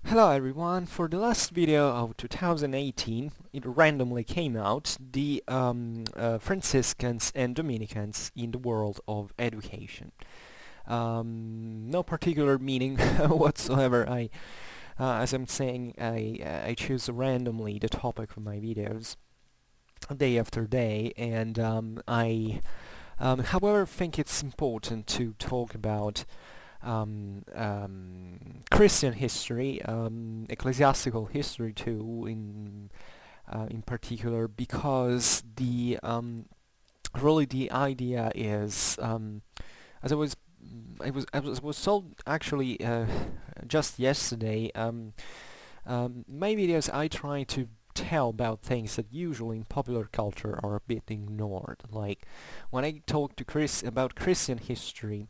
Hello everyone, for the last video of 2018 it randomly came out the Franciscans and Dominicans in the world of education. No particular meaning whatsoever. As I'm saying, I choose randomly the topic for my videos day after day, and however think it's important to talk about Christian history, ecclesiastical history too, in particular, because really the idea is, as I was told actually just yesterday. My videos I try to tell about things that usually in popular culture are a bit ignored. Like when I talk to about Christian history.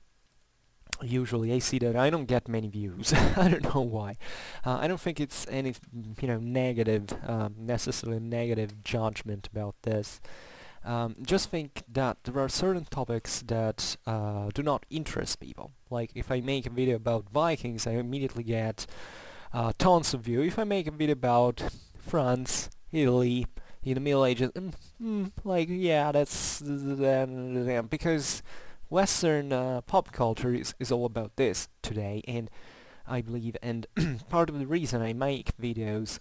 Usually I see that I don't get many views. I don't know why. I don't think it's any, negative, necessarily negative judgment about this. Just think that there are certain topics that do not interest people. Like if I make a video about Vikings, I immediately get tons of views. If I make a video about France, Italy, in the Middle Ages, like yeah, that's because Western pop culture is all about this today, and I believe, and part of the reason I make videos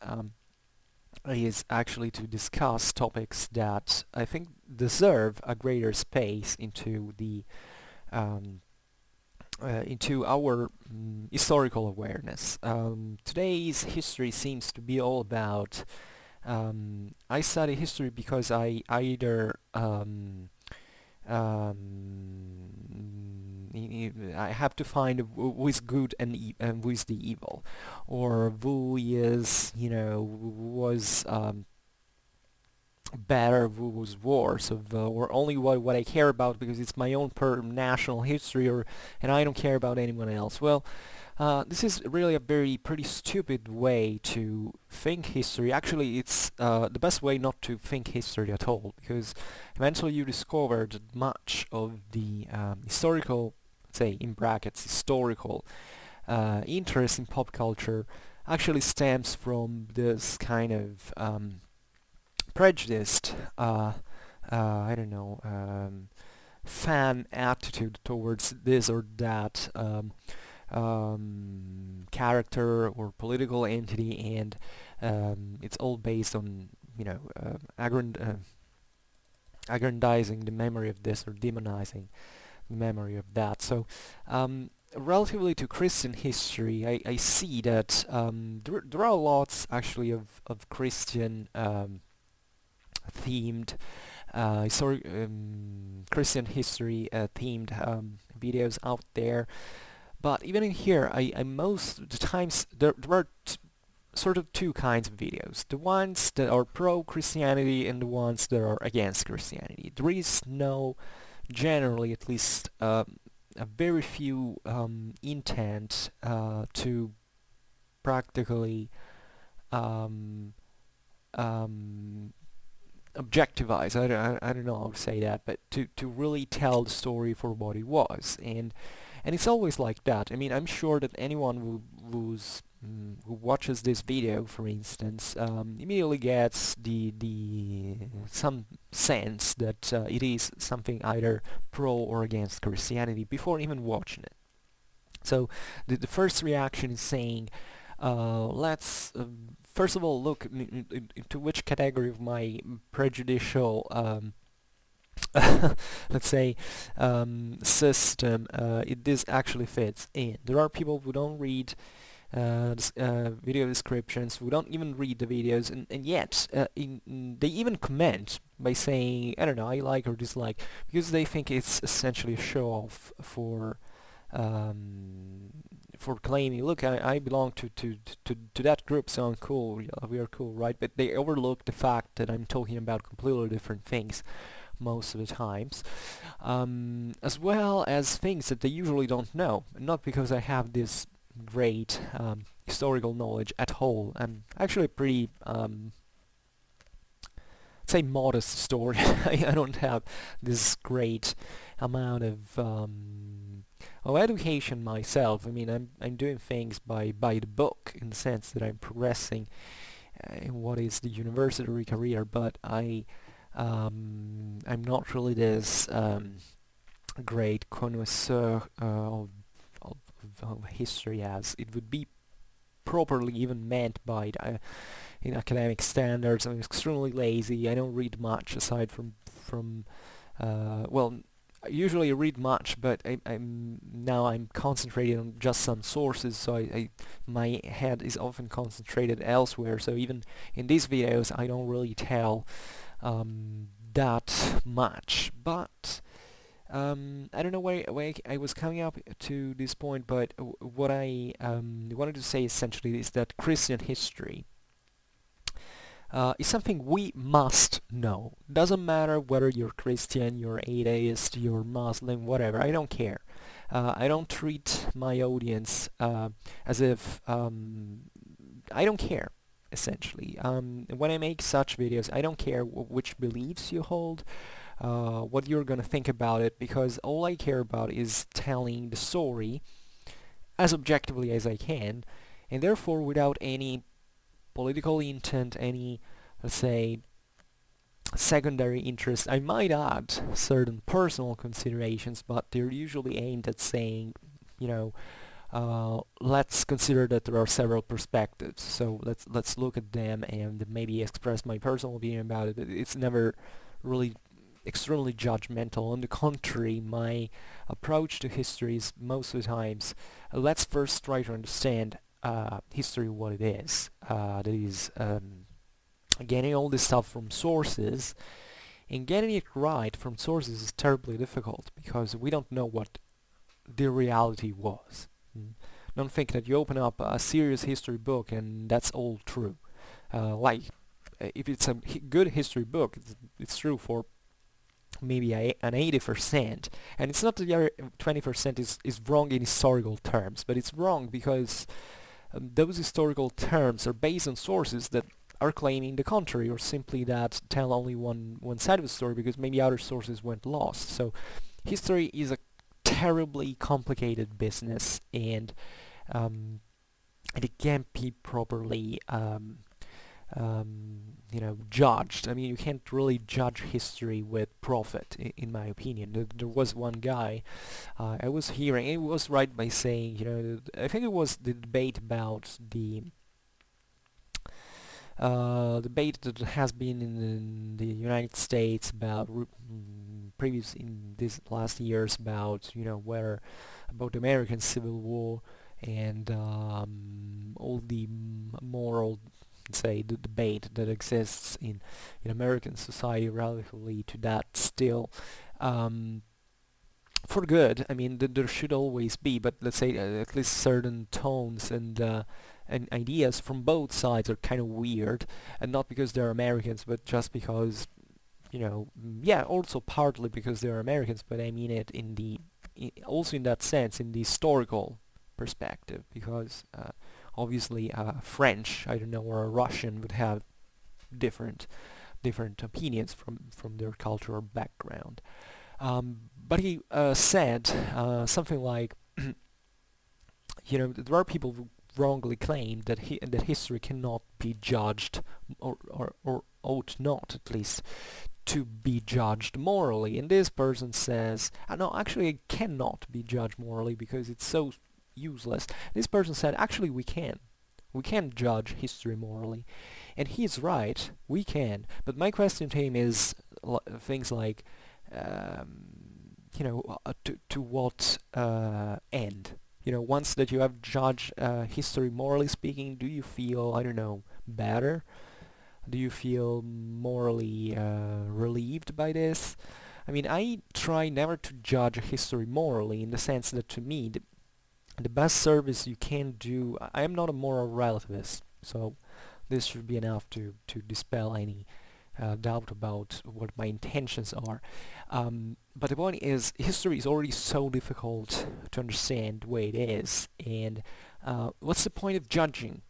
is actually to discuss topics that I think deserve a greater space into our historical awareness. Today's history seems to be all about. I study history because I either I have to find who is good and who is the evil, or who is, who was better, who was worse, or only what I care about because it's my own national history, and I don't care about anyone else. Well, this is really a pretty stupid way to think history. Actually, it's the best way not to think history at all, because eventually you discover that much of the historical, say in brackets, historical interest in pop culture actually stems from this kind of prejudiced, I don't know, fan attitude towards this or that character or political entity, and it's all based on aggrandizing the memory of this or demonizing the memory of that. So relatively to Christian history, I see that there are lots actually of Christian themed Christian history themed videos out there. But even in here, I most of the times there are sort of two kinds of videos: the ones that are pro-Christianity and the ones that are against Christianity. There is no, generally at least, a very few intent to practically objectivize. I don't know how to say that, but to really tell the story for what it was, and it's always like that. I mean, I'm sure that anyone who watches this video, for instance, immediately gets some sense that it is something either pro or against Christianity before even watching it. So the first reaction is saying, let's first of all look into which category of my prejudicial let's say system this actually fits in. There are people who don't read video descriptions, who don't even read the videos, and yet they even comment by saying, I don't know, I like or dislike, because they think it's essentially a show-off for claiming, look, I belong to that group, so I'm cool, we are cool, right? But they overlook the fact that I'm talking about completely different things most of the times, as well as things that they usually don't know. Not because I have this great historical knowledge at all. I'm actually a pretty, say, modest historian. I don't have this great amount of education myself. I mean, I'm doing things by the book in the sense that I'm progressing in what is the university career, but I'm not really this great connoisseur of, of history as it would be properly even meant by in academic standards. I'm extremely lazy. I don't read much aside from well, I usually read much, but I'm concentrated on just some sources, so my head is often concentrated elsewhere. So even in these videos, I don't really tell that much. But I don't know why I was coming up to this point, but what I wanted to say essentially is that Christian history is something we must know. Doesn't matter whether you're Christian, you're atheist, you're Muslim, whatever. I don't care. I don't treat my audience as if I don't care. Essentially, when I make such videos, I don't care which beliefs you hold, what you're gonna think about it, because all I care about is telling the story as objectively as I can, and therefore without any political intent, any, let's say, secondary interest. I might add certain personal considerations, but they're usually aimed at saying, you know, let's consider that there are several perspectives, so let's look at them and maybe express my personal opinion about it. It's never really extremely judgmental. On the contrary, my approach to history is most of the times, let's first try to understand history, what it is. That is getting all this stuff from sources, and getting it right from sources is terribly difficult because we don't know what the reality was. Don't think that you open up a serious history book and that's all true. Like, if it's a good history book, it's true for maybe an 80%, and it's not that the other 20% is wrong in historical terms, but it's wrong because those historical terms are based on sources that are claiming the contrary, or simply that tell only one side of the story because maybe other sources went lost. So history is a terribly complicated business, and it can't be properly judged. I mean, you can't really judge history with profit, in my opinion. There was one guy I was hearing, he was right by saying, I think it was the debate about the debate that has been in the United States about previous in these last years about whether about the American Civil War and all the moral, say, the debate that exists in American society relatively to that still. For good, I mean, there should always be, but let's say at least certain tones and ideas from both sides are kind of weird, and not because they're Americans, but just because, yeah, also partly because they're Americans, but I mean it also in that sense, in the historical perspective, because obviously French, I don't know, or a Russian would have different opinions from their cultural background. But he said something like, there are people who wrongly claim that that history cannot be judged, or ought not, at least, to be judged morally. And this person says, no, actually it cannot be judged morally because it's so useless. This person said, actually we can. We can judge history morally. And he's right, we can. But my question to him is things like, to what end? Once that you have judged history morally speaking, do you feel, I don't know, better? Do you feel morally relieved by this? I mean, I try never to judge history morally, in the sense that to me, the best service you can do, I am not a moral relativist, so this should be enough to dispel any doubt about what my intentions are. But the point is, history is already so difficult to understand the way it is, and what's the point of judging?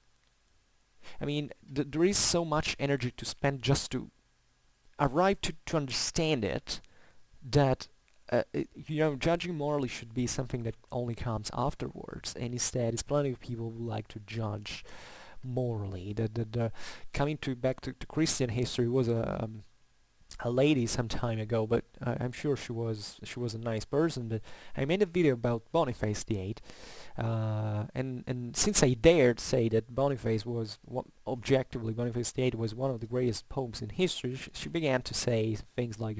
I mean, there is so much energy to spend just to arrive to understand it, that judging morally should be something that only comes afterwards, and instead, it's plenty of people who like to judge morally. The coming to Christian history was a lady some time ago, but I'm sure she was a nice person. But I made a video about Boniface VIII, and since I dared say that objectively Boniface VIII was one of the greatest popes in history, she began to say things like,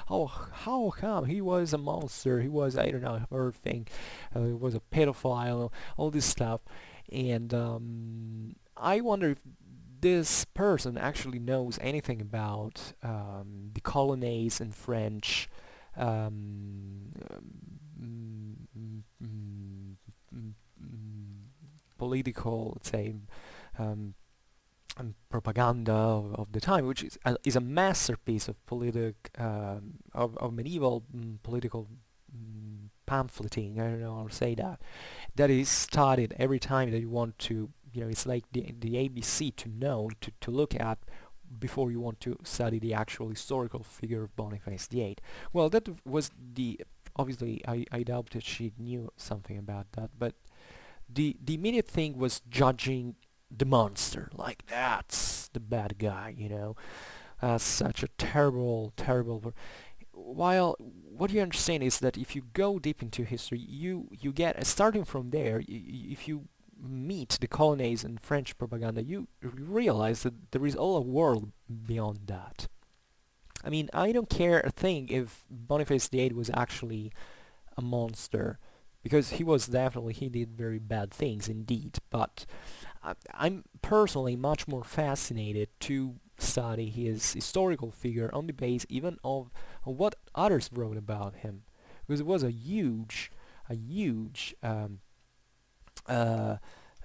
"Oh, how come he was a monster? He was, I don't know, everything. He was a pedophile, all this stuff." And I wonder if this person actually knows anything about the colonnades in French political, let's say, um, propaganda of the time, which is a masterpiece of of medieval political pamphleting. I don't know how to say that. That is studied every time that you want to. It's like the ABC to know to look at before you want to study the actual historical figure of Boniface VIII. Well, that was obviously I doubt that she knew something about that, but the immediate thing was judging the monster, like that's the bad guy, such a terrible. While what you understand is that if you go deep into history, you get starting from there. If you meet the colonnades and French propaganda, you realize that there is all a world beyond that. I mean, I don't care a thing if Boniface VIII was actually a monster, because he did very bad things indeed, but I'm personally much more fascinated to study his historical figure on the base even of what others wrote about him, because it was a huge uh,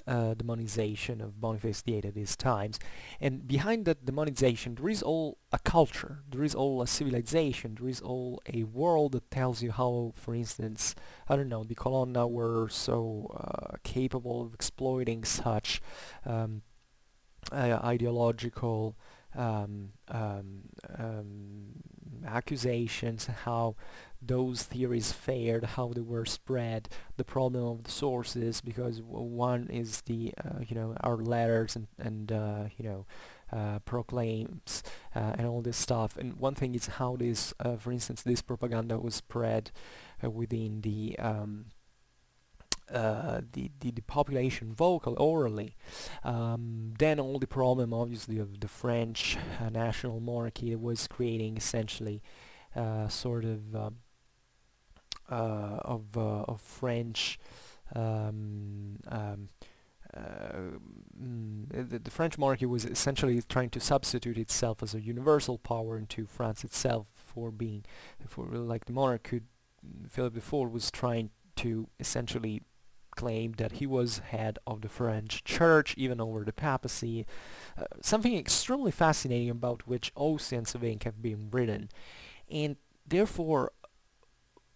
demonization of Boniface VIII at these times. And behind that demonization, there is all a culture, there is all a civilization, there is all a world that tells you how, for instance, I don't know, the Colonna were so capable of exploiting such ideological accusations, how those theories fared, how they were spread, the problem of the sources, because one is our letters and proclaims and all this stuff, and one thing is how this, for instance, this propaganda was spread within the population orally. Then all the problem, obviously, of the French national monarchy was creating essentially sort of French. The French monarchy was essentially trying to substitute itself as a universal power into France itself, for like the monarch could. Philip IV was trying to essentially claimed that he was head of the French Church, even over the papacy. Something extremely fascinating about which oceans of ink have been written. And therefore,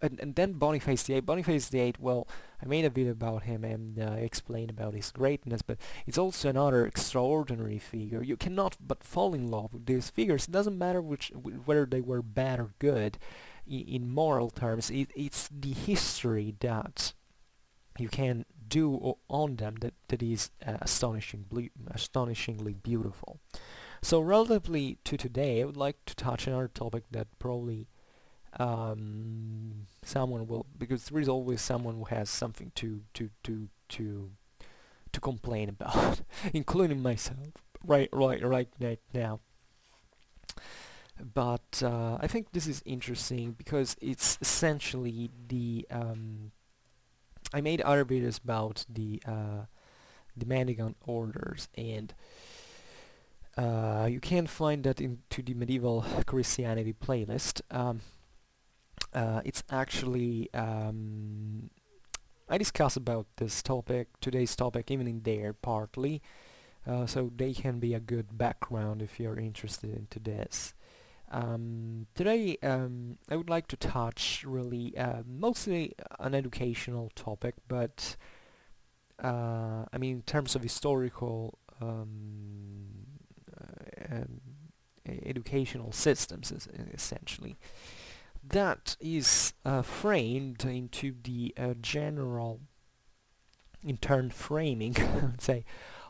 and then Boniface VIII. Boniface VIII, well, I made a video about him and explained about his greatness, but it's also another extraordinary figure. You cannot but fall in love with these figures. It doesn't matter whether they were bad or good in moral terms. It's the history that you can do on them that is astonishingly beautiful. So relatively to today, I would like to touch another topic that probably someone will, because there is always someone who has something to complain about, including myself, right now. But I think this is interesting because it's essentially I made other videos about the Mendicant Orders, and you can find that into the medieval Christianity playlist. It's actually I discuss about today's topic, even in there partly, so they can be a good background if you're interested into this. Today, I would like to touch really mostly an educational topic, but I mean in terms of historical educational systems, essentially. that is framed into the general intern framing, let's say,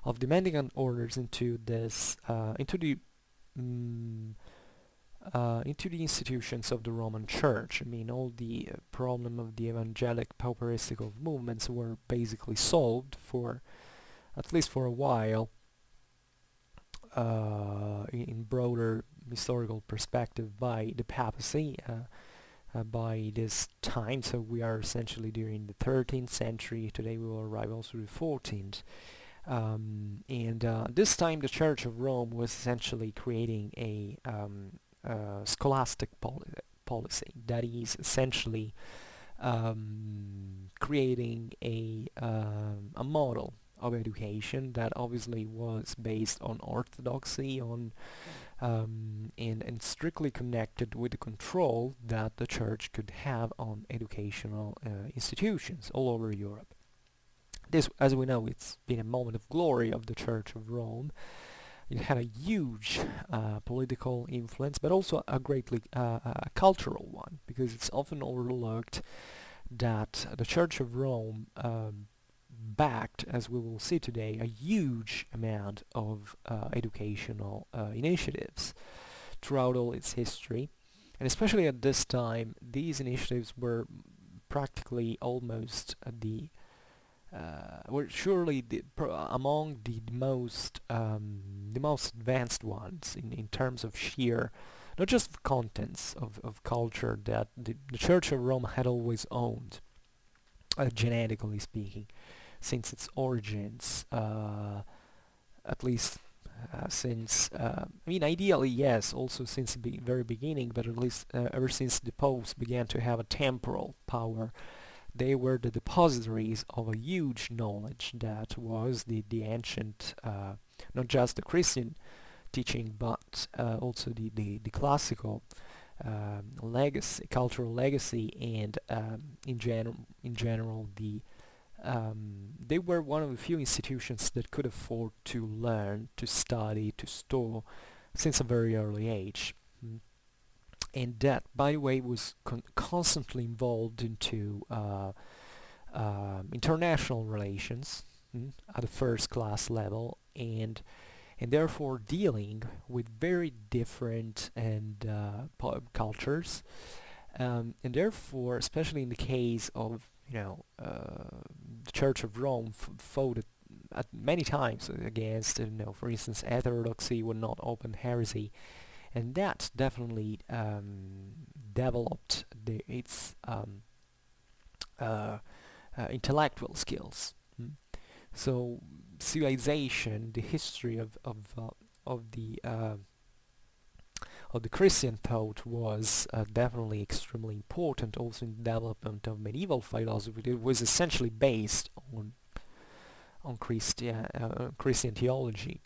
of the Mendicant Orders into this mm, into the institutions of the Roman Church. I mean, all the problem of the evangelic pauperistical movements were basically solved for at least for a while in broader historical perspective by the papacy. By this time, so we are essentially during the 13th century. Today we will arrive also to the 14th. And this time the Church of Rome was essentially creating a scholastic policy that is essentially creating a model of education that obviously was based on orthodoxy, on and strictly connected with the control that the Church could have on educational institutions all over Europe. This, as we know, it's been a moment of glory of the Church of Rome. It had a huge political influence, but also a greatly cultural one, because it's often overlooked that the Church of Rome backed, as we will see today, a huge amount of educational initiatives throughout all its history. And especially at this time, these initiatives were practically almost were surely among the most advanced ones in terms of sheer, not just contents of culture that the Church of Rome had always owned, genetically speaking, since its origins, at least since, I mean, ideally, yes, also since the very beginning, but at least ever since the popes began to have a temporal power, they were the depositories of a huge knowledge that was the ancient, not just the Christian teaching, but also the classical legacy, cultural legacy, and in general the they were one of the few institutions that could afford to learn, to study, to store since a very early age. And that, by the way, was constantly involved into international relations at a first-class level, and therefore dealing with very different and cultures, and therefore, especially in the case of the Church of Rome fought at many times against, for instance, heterodoxy would not open heresy, and that definitely developed its intellectual skills. So civilization, the history of the Christian thought was definitely extremely important also in the development of medieval philosophy. It was essentially based on Christian theology,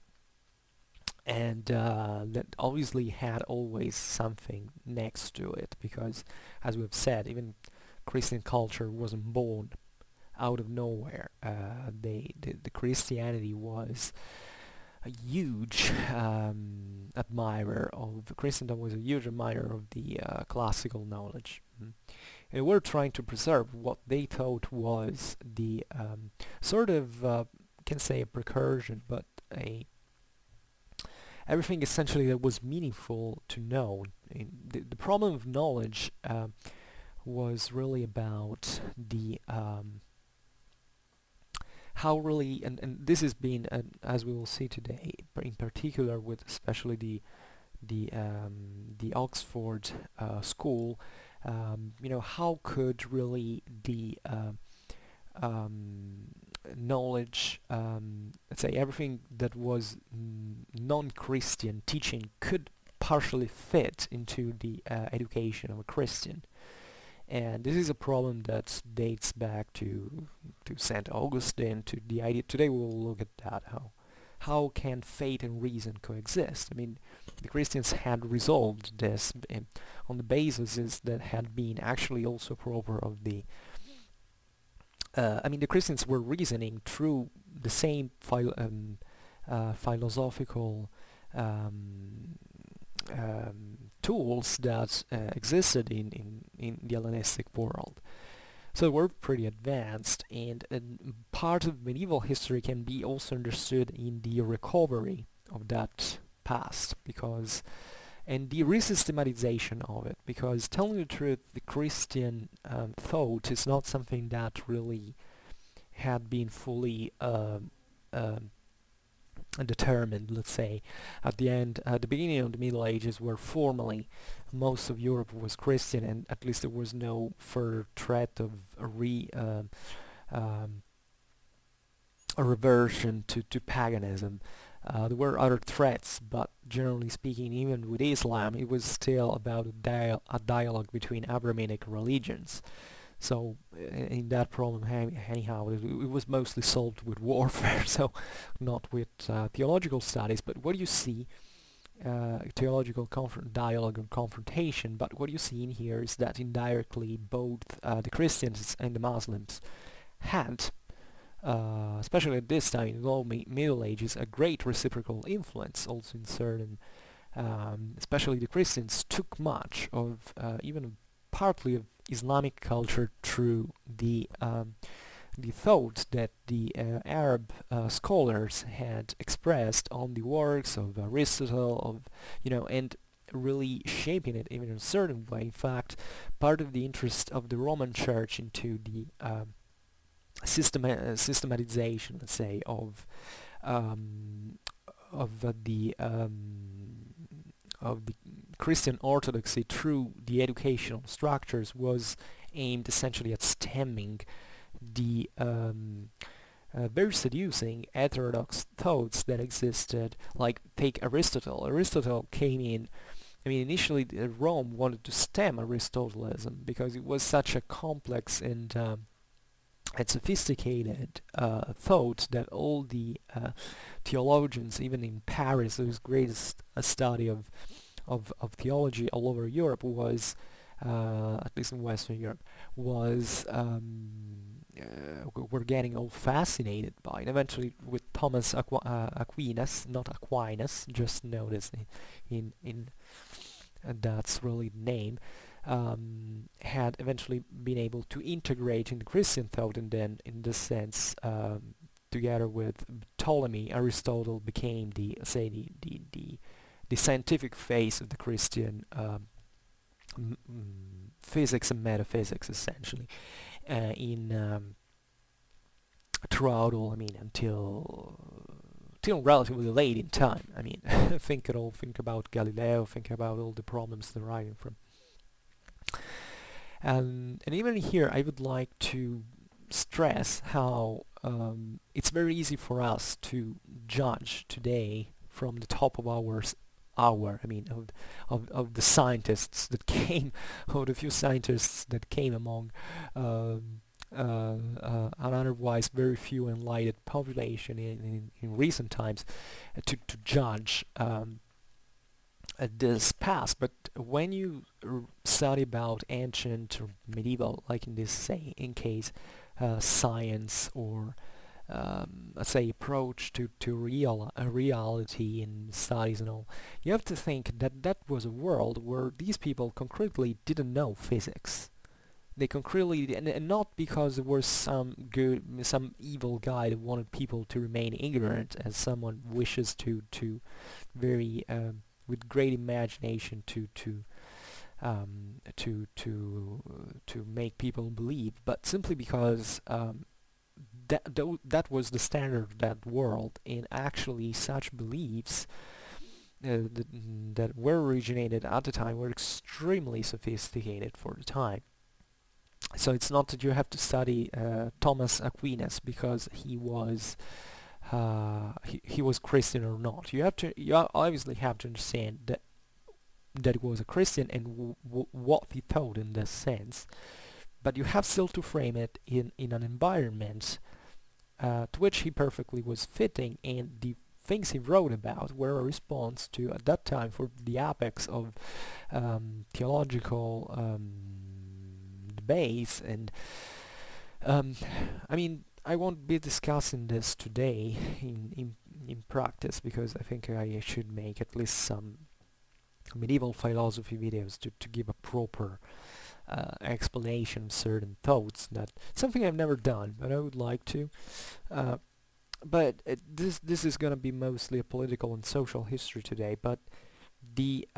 and that obviously had always something next to it, because, as we've said, even Christian culture wasn't born out of nowhere. The Christianity was a huge admirer of Christendom, was a huge admirer of the classical knowledge. And we're trying to preserve what they thought was the sort of, can say a precursion, but everything essentially that was meaningful to know. The problem of knowledge was really about the how really, and this has been, as we will see today, in particular with especially the Oxford school, how could really the knowledge, let's say everything that was non-Christian teaching could partially fit into the education of a Christian. And this is a problem that dates back to St. Augustine, to the idea. Today we will look at that, how can faith and reason coexist. I mean, the Christians had resolved this on the basis that had been actually also proper of the the Christians were reasoning through the same philosophical tools that existed in the Hellenistic world. So we're pretty advanced, and part of medieval history can be also understood in the recovery of that past, because and the resystematization of it, because telling the truth, the Christian thought is not something that really had been fully determined, let's say. At the beginning of the Middle Ages, where formally most of Europe was Christian, and at least there was no further threat of a reversion to paganism. There were other threats, but generally speaking, even with Islam, it was still about a dialogue between Abrahamic religions. So in that problem, anyhow, it was mostly solved with warfare, so not with theological studies. But what you see, theological dialogue and confrontation, but what you see in here is that indirectly both the Christians and the Muslims had, especially at this time in the Middle Ages, a great reciprocal influence. Also in certain, especially the Christians took much of, even partly of Islamic culture through the thought that the Arab scholars had expressed on the works of Aristotle, and really shaping it even in a certain way. In fact, part of the interest of the Roman Church into the systematization, let's say, of the Christian orthodoxy through the educational structures was aimed essentially at stemming the very seducing heterodox thoughts that existed. Like, take Aristotle. Aristotle came in, initially Rome wanted to stem Aristotelianism because it was such a complex and sophisticated thought that all the theologians, even in Paris, whose greatest study of theology all over Europe was, at least in Western Europe, was were getting all fascinated by it. Eventually, with Thomas Aquinas, not Aquinas, just notice in that's really the name, had eventually been able to integrate in the Christian thought, and then in this sense, together with Ptolemy, Aristotle became the scientific face of the Christian physics and metaphysics, essentially, throughout all, until relatively late in time. think about Galileo, think about all the problems deriving from. And even here, I would like to stress how it's very easy for us to judge today from the top of of the scientists that came, of the few scientists that came among an otherwise very few enlightened population in recent times, to judge this past. But when you study about ancient or medieval, like in this case, science, or let's say approach to reality in studies and all, you have to think that was a world where these people concretely didn't know physics. They concretely, and not because there was some evil guy that wanted people to remain ignorant, as someone wishes to very with great imagination to make people believe, but simply because that was the standard of that world, and actually such beliefs that were originated at the time were extremely sophisticated for the time. So it's not that you have to study Thomas Aquinas because he was Christian or not. You obviously have to understand that he was a Christian and what he thought in this sense, but you have still to frame it in an environment to which he perfectly was fitting, and the things he wrote about were a response to, at that time, for the apex of theological debates. And I won't be discussing this today in practice, because I think I should make at least some medieval philosophy videos to give a proper explanation of certain thoughts. That something I've never done, but I would like to. Uh, but this is gonna be mostly a political and social history today. But the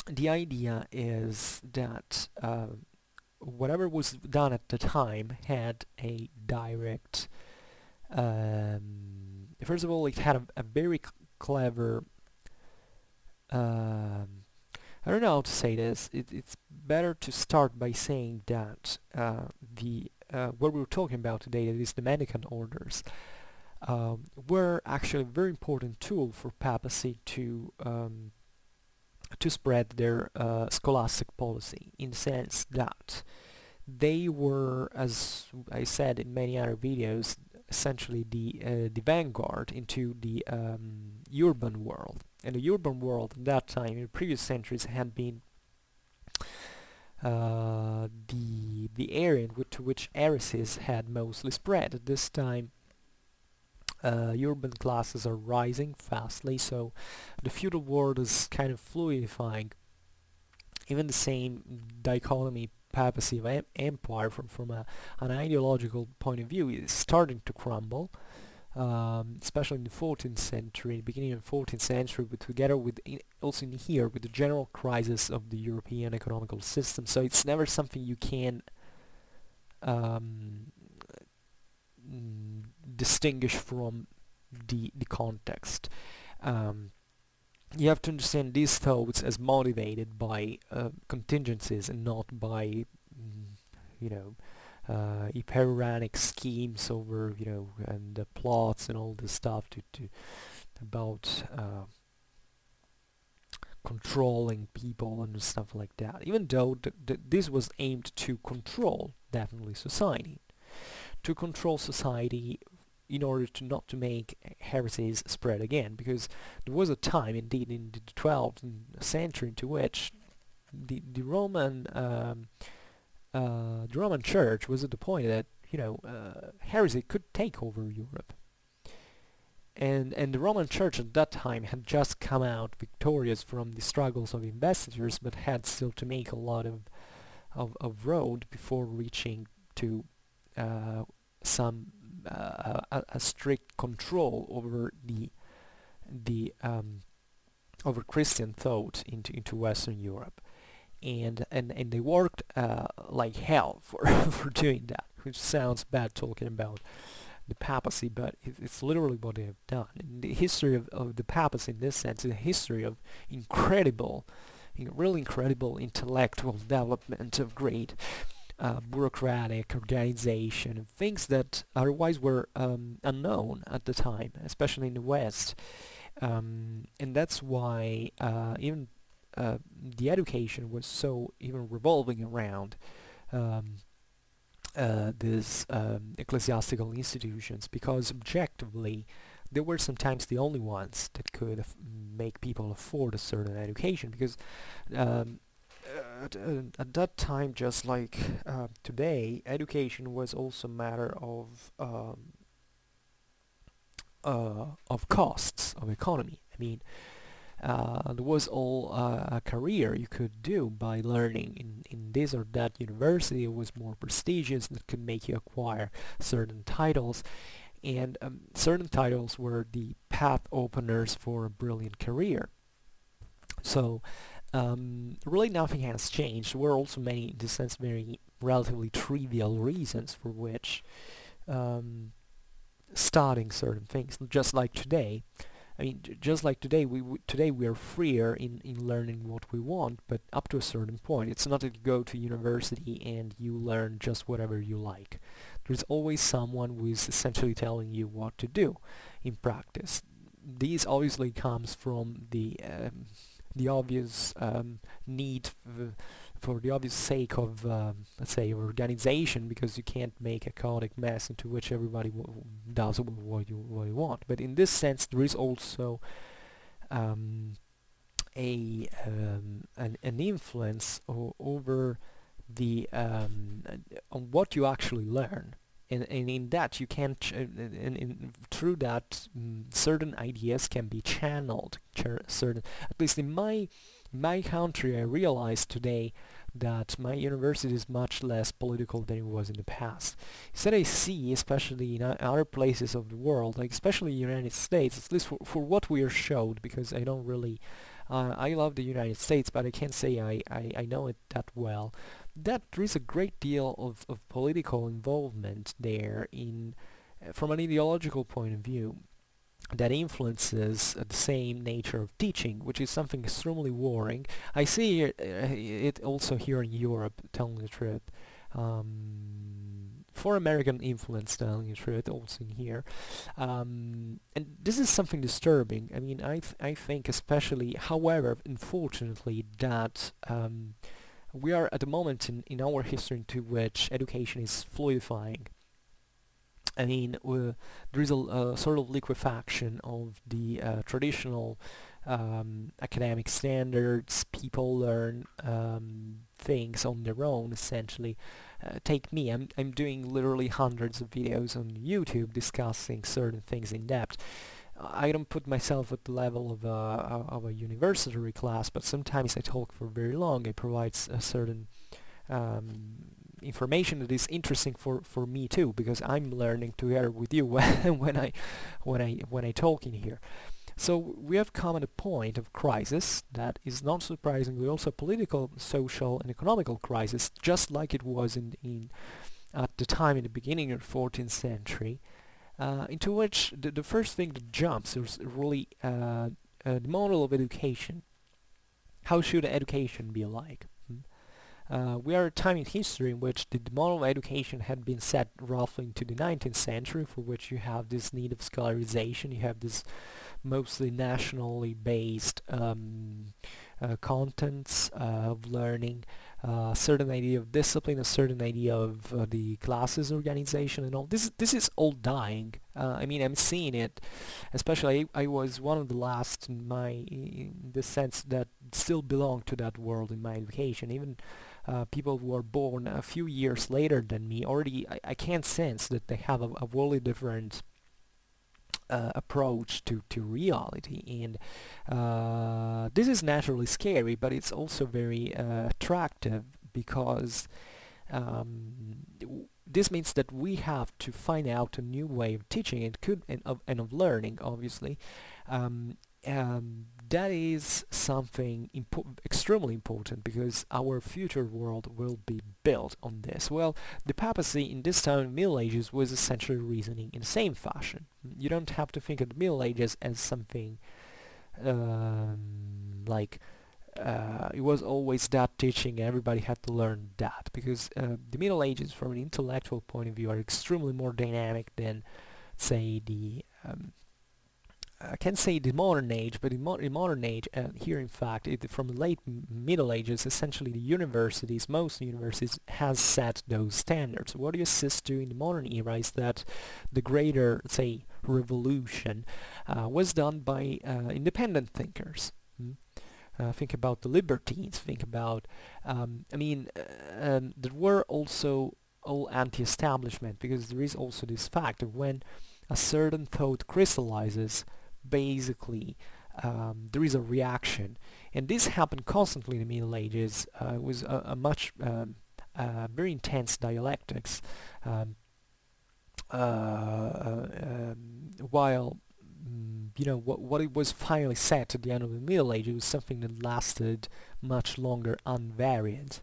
the idea is that whatever was done at the time had a direct. First of all, it had a very clever. I don't know how to say this. It's better to start by saying that the what we're talking about today, that is the Mendicant Orders, were actually a very important tool for papacy to spread their scholastic policy, in the sense that they were, as I said in many other videos, essentially the vanguard into the urban world. And the urban world at that time, in previous centuries, had been the area to which heresies had mostly spread. At this time, urban classes are rising fastly, so the feudal world is kind of fluidifying. Even the same dichotomy papacy of empire from an ideological point of view is starting to crumble, especially in the 14th century, beginning of the 14th century, but together with also in here with the general crisis of the European economical system. So it's never something you can um, distinguish from the context. You have to understand these thoughts as motivated by contingencies and not by, you know, hyperuranic schemes over, and the plots and all this stuff to about controlling people and stuff like that. Even though this was aimed to control, definitely, society. To control society in order to not to make heresies spread again, because there was a time, indeed, in the 12th century, into which the Roman Church was at the point that heresy could take over Europe, and the Roman Church at that time had just come out victorious from the struggles of investitures, but had still to make a lot of road before reaching to some a strict control over the over Christian thought into Western Europe, and they worked like hell for for doing that, which sounds bad talking about the papacy, but it's literally what they have done. And the history of the papacy in this sense is a history of really incredible intellectual development, of great bureaucratic organization, things that otherwise were unknown at the time, especially in the West. And that's why even the education was so even revolving around these ecclesiastical institutions, because objectively they were sometimes the only ones that could make people afford a certain education, because at that time, just like today, education was also a matter of costs, of economy. I mean, there was all a career you could do by learning in this or that university. It was more prestigious, that could make you acquire certain titles, and certain titles were the path openers for a brilliant career. So really nothing has changed. There were also many, in this sense, very relatively trivial reasons for which studying certain things. Just like today, I mean, just like today, today we are freer in learning what we want, but up to a certain point. It's not that you go to university and you learn just whatever you like. There's always someone who is essentially telling you what to do in practice. This obviously comes from the obvious need for the obvious sake of, let's say, organization, because you can't make a chaotic mess into which everybody does what you want. But in this sense, there is also an influence over the on what you actually learn, and in that you can through that certain ideas can be channeled. Certain, at least in my country, I realize today that my university is much less political than it was in the past. Instead, I see, especially in other places of the world, like especially the United States, at least for what we are showed, because I don't really, I love the United States, but I can't say I know it that well, that there is a great deal of political involvement there from an ideological point of view that influences the same nature of teaching, which is something extremely worrying. I see it also here in Europe, telling the truth. For American influence, telling the truth, also in here. And this is something disturbing. I mean, I think especially, however, unfortunately, that we are at the moment in our history into which education is fluidifying. I mean, there is a sort of liquefaction of the traditional academic standards. People learn things on their own, essentially. Take me, I'm doing literally hundreds of videos on YouTube discussing certain things in depth. I don't put myself at the level of a university class, but sometimes I talk for very long. I provide a certain information that is interesting for me too, because I'm learning together with you when I talk in here. So we have come at a point of crisis that is not surprisingly also a political, social, and economical crisis, just like it was in at the time in the beginning of the 14th century, into which the first thing that jumps is really the model of education. How should education be like? We are at a time in history in which the model of education had been set roughly into the 19th century, for which you have this need of scholarization, you have this mostly nationally based contents of learning, a certain idea of discipline, a certain idea of the classes organization and all. This is all dying. I mean, I'm seeing it, especially I was one of the last in the sense that still belong to that world in my education. Even people who are born a few years later than me already, I can't sense that they have a wholly different approach to reality, and this is naturally scary, but it's also very attractive, because this means that we have to find out a new way of teaching and of learning, obviously. That is something extremely important, because our future world will be built on this. Well, the papacy in this time in the Middle Ages was essentially reasoning in the same fashion. You don't have to think of the Middle Ages as something like it was always that teaching, everybody had to learn that, because the Middle Ages from an intellectual point of view are extremely more dynamic than, say, I can't say the modern age, but in modern age, here in fact, from the late Middle Ages, essentially the universities, most universities, has set those standards. What you assist to in the modern era is that the greater, say, revolution was done by independent thinkers. Think about the libertines, think about, there were also all anti-establishment, because there is also this fact of when a certain thought crystallizes, basically there is a reaction, and this happened constantly in the Middle Ages. It was a much very intense dialectics, while what it was finally said at the end of the Middle Ages was something that lasted much longer unvaried,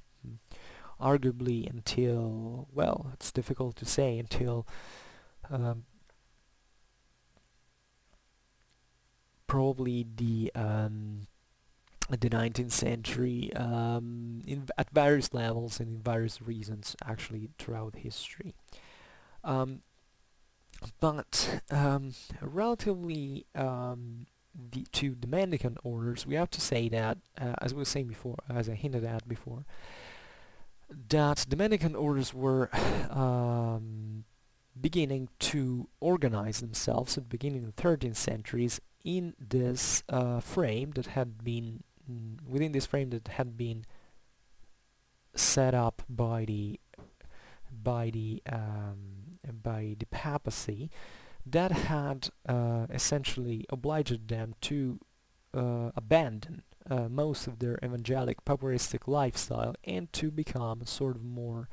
arguably until, well, it's difficult to say, until probably the 19th century, at various levels and in various reasons, actually throughout history. But relatively to the Mendicant Orders, we have to say that, as we were saying before, as I hinted at before, that the Mendicant Orders were beginning to organize themselves at the beginning of the 13th centuries in this frame that had been within this frame that had been set up by the by the papacy that had essentially obliged them to abandon most of their evangelic paparistic lifestyle and to become a sort of more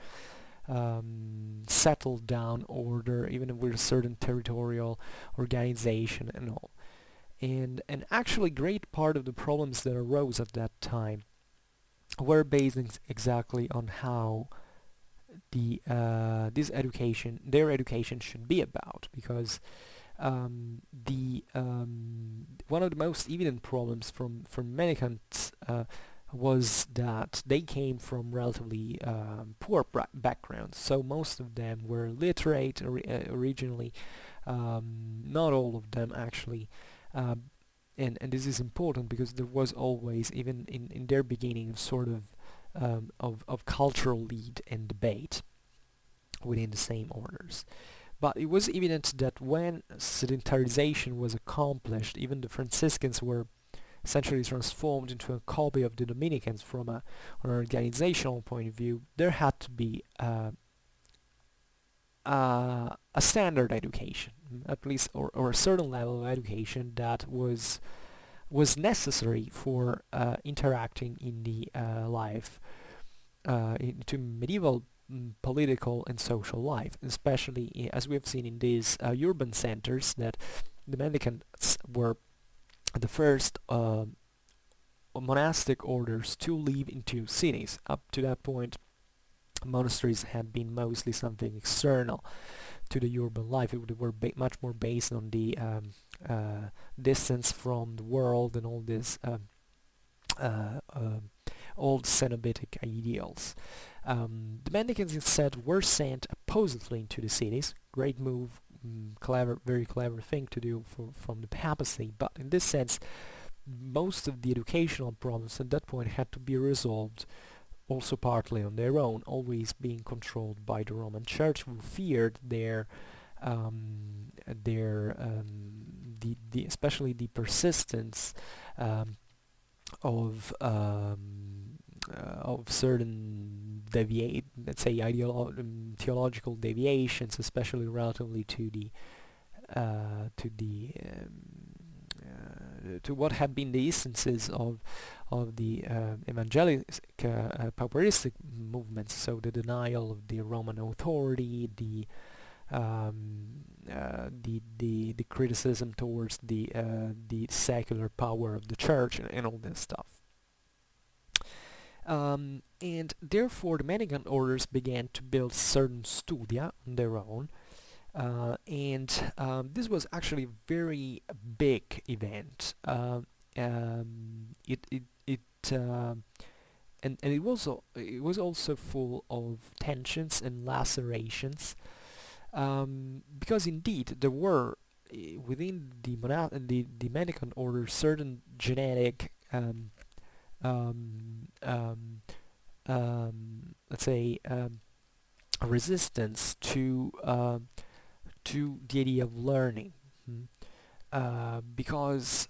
settled down order, even with a certain territorial organization and all. And actually great part of the problems that arose at that time were based exactly on how their education should be about, because one of the most evident problems from Mendicants was that they came from relatively poor backgrounds. So most of them were literate originally, not all of them actually. And this is important because there was always, even in their beginning, sort of cultural lead and debate within the same orders. But it was evident that when sedentarization was accomplished, even the Franciscans were essentially transformed into a copy of the Dominicans from an organizational point of view. There had to be a standard education, at least, or a certain level of education that was necessary for interacting in the life, into medieval political and social life, especially as we have seen in these urban centers, that the Mendicants were the first monastic orders to live into cities. Up to that point, monasteries had been mostly something external to the urban life. They were much more based on the distance from the world and all these old Cenobitic ideals. The Mendicants instead were sent oppositely into the cities. Great move, clever, very clever thing to do from the papacy, but in this sense most of the educational problems at that point had to be resolved also partly on their own, always being controlled by the Roman Church, who feared especially the persistence of certain theological deviations, especially relatively to what have been the instances of the evangelic paparistic movements, so the denial of the Roman authority, the criticism towards the secular power of the church, and all this stuff. And therefore the Mendicant orders began to build certain studia on their own, and this was actually a very big event. And it was also full of tensions and lacerations, because indeed there were within the Mendicant order certain genetic let's say resistance to the idea of learning, because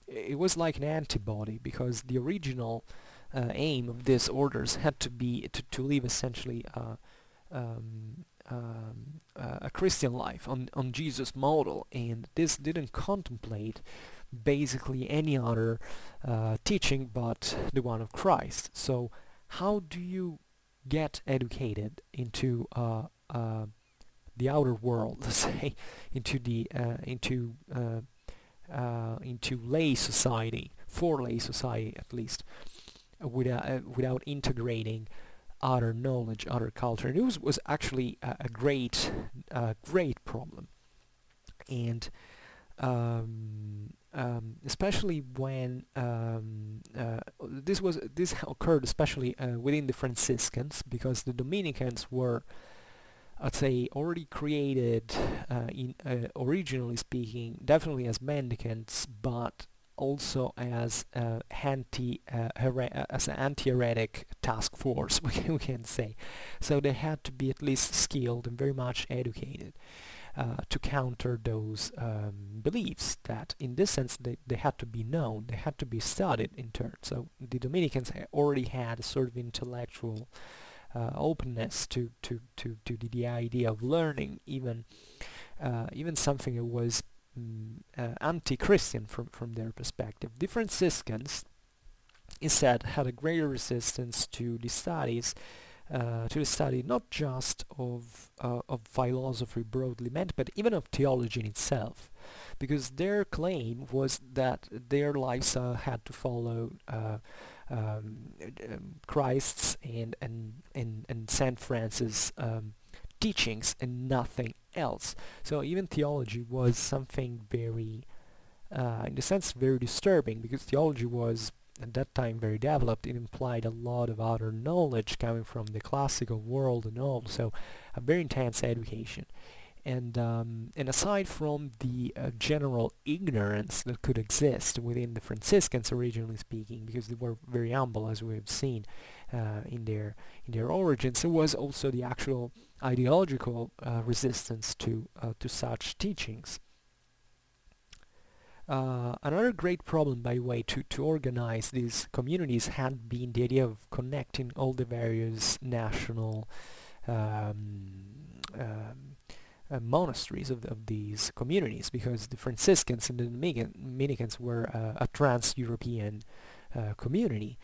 it was like an antibody, because the original aim of these orders had to be to live essentially a Christian life on Jesus' model, and this didn't contemplate basically any other teaching but the one of Christ. So how do you get educated into the outer world, let's say, into lay society, for lay society at least, without integrating other knowledge, other culture? And it was actually a great problem, and especially when this occurred especially within the Franciscans, because the Dominicans were, I'd say, already created originally speaking, definitely as Mendicants, but also as an anti-heretic task force, we can say. So they had to be at least skilled and very much educated to counter those beliefs that, in this sense, they had to be known, they had to be studied in turn. So the Dominicans already had a sort of intellectual openness to the idea of learning, even something that was anti-Christian from their perspective. The Franciscans instead had a greater resistance to the studies, to the study not just of philosophy broadly meant, but even of theology in itself, because their claim was that their lifestyle had to follow Christ's and Saint Francis' teachings and nothing else. So even theology was something very, in a sense, very disturbing, because theology was at that time very developed. It implied a lot of other knowledge coming from the classical world and all, so a very intense education. And aside from the general ignorance that could exist within the Franciscans, originally speaking, because they were very humble, as we have seen in their origins, there was also the actual ideological resistance to such teachings. Another great problem, by the way, to organize these communities had been the idea of connecting all the various national monasteries of these communities, because the Franciscans and the Mendicants were a trans-European community,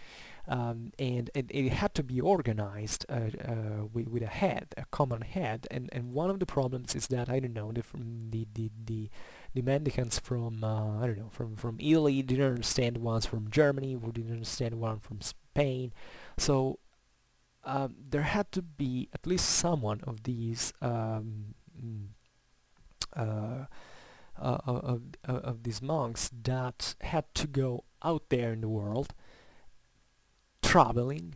and it had to be organized with a head, a common head, and one of the problems is that, I don't know, the Mendicants from I don't know, from Italy didn't understand ones from Germany, who didn't understand one from Spain, so there had to be at least someone of these of these monks that had to go out there in the world, traveling,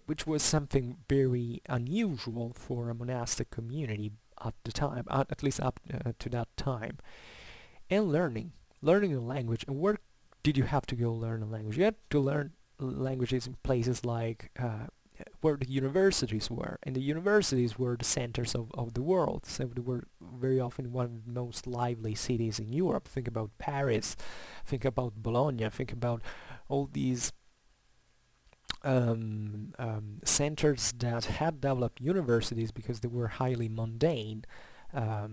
which was something very unusual for a monastic community at the time, at least up to that time, and learning a language. And where did you have to go learn a language? You had to learn languages in places like where the universities were, and the universities were the centers of the world, so they were very often one of the most lively cities in Europe. Think about Paris, think about Bologna, think about all these centers that had developed universities because they were highly mundane. I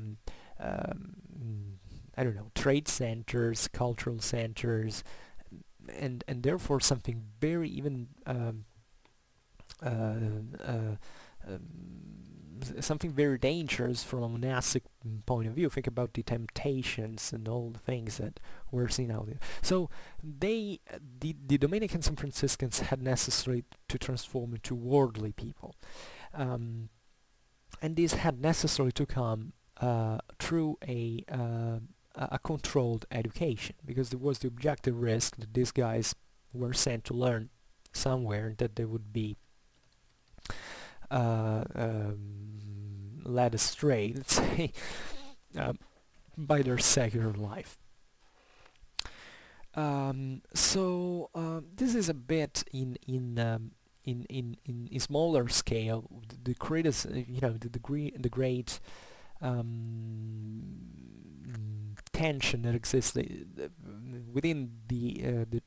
don't know, trade centers, cultural centers, and therefore something very even something very dangerous from a monastic point of view. Think about the temptations and all the things that we're seeing out there. So the Dominicans and Franciscans had necessary to transform into worldly people, and this had necessary to come through a controlled education, because there was the objective risk that these guys were sent to learn somewhere, that they would be led astray, let's say, by their secular life. So this is a bit in smaller scale the great tension that exists within the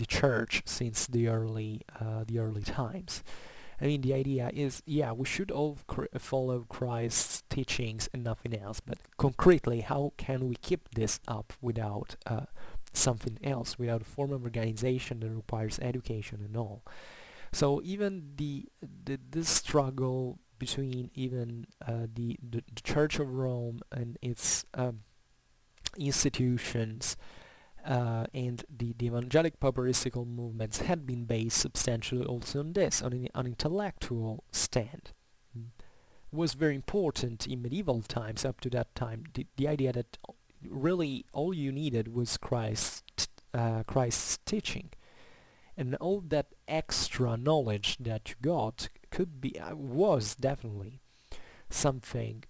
church since the early times. I mean, the idea is, yeah, we should all follow Christ's teachings and nothing else, but concretely, how can we keep this up without something else, without a form of organization that requires education and all? So even this struggle between even the Church of Rome and its institutions and the evangelic paparistical movements had been based substantially also on this, on an intellectual stand. It was very important in medieval times, up to that time, the idea that really all you needed was Christ's teaching, and all that extra knowledge that you got was definitely something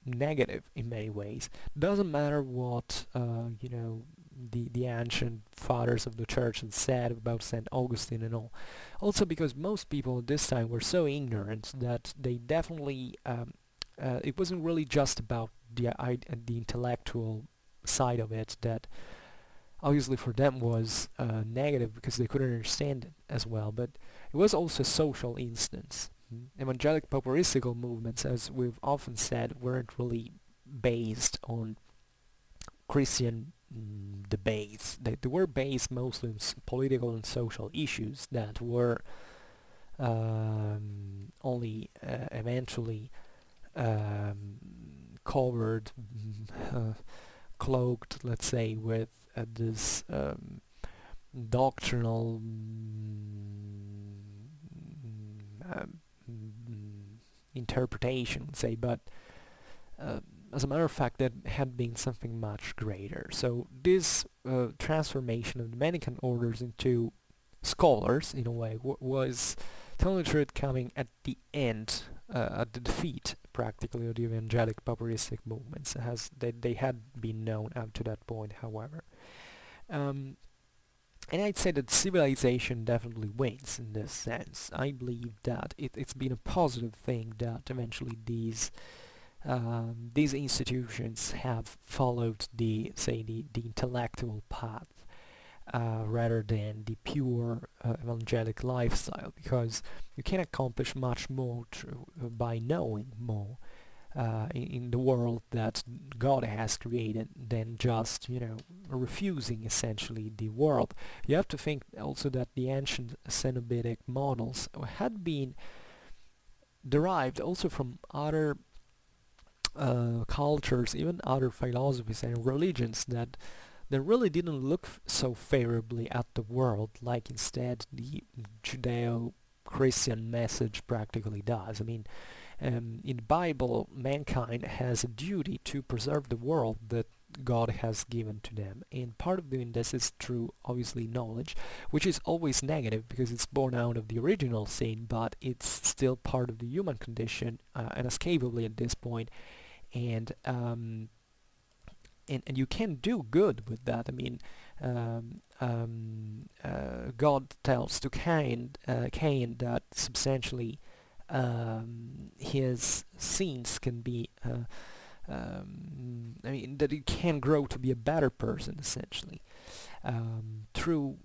negative in many ways. Doesn't matter what the ancient fathers of the church had said about Saint Augustine and all. Also because most people at this time were so ignorant that they definitely it wasn't really just about the intellectual side of it, that obviously for them was negative because they couldn't understand it as well, but it was also a social instance. Evangelic papistical movements, as we've often said, weren't really based on Christian debates. They were based mostly on political and social issues that were only eventually covered, cloaked, let's say, with this doctrinal interpretation, say, but as a matter of fact, that had been something much greater. So this transformation of the Mendicant Orders into scholars, in a way, was, tell the truth, coming at the end, at the defeat, practically, of the evangelic papalistic movements, as they had been known up to that point, however. And I'd say that civilization definitely wins in this sense. I believe that it's been a positive thing that eventually these institutions have followed the intellectual path rather than the pure evangelic lifestyle, because you can accomplish much more by knowing more in the world that God has created than just, refusing essentially the world. You have to think also that the ancient Cenobitic models had been derived also from other cultures, even other philosophies and religions that really didn't look so favorably at the world, like instead the Judeo-Christian message practically does. I mean, in the Bible, mankind has a duty to preserve the world that God has given to them, and part of doing this is through, obviously, knowledge, which is always negative because it's born out of the original sin, but it's still part of the human condition, inescapably at this point, and you can do good with that. I mean, God tells to Cain that substantially his sins can be, that he can grow to be a better person, essentially, through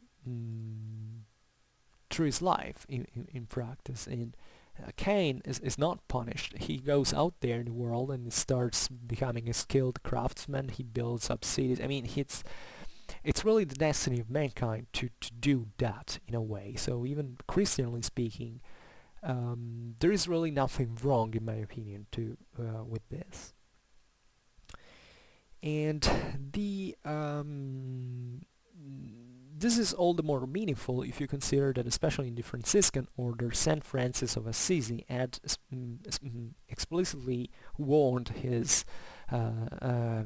his life in practice. And Cain is not punished. He goes out there in the world and starts becoming a skilled craftsman. He builds up cities. I mean, it's really the destiny of mankind to do that in a way. So even Christianly speaking, there is really nothing wrong, in my opinion, with this. And this is all the more meaningful if you consider that, especially in the Franciscan order, Saint Francis of Assisi had explicitly warned his I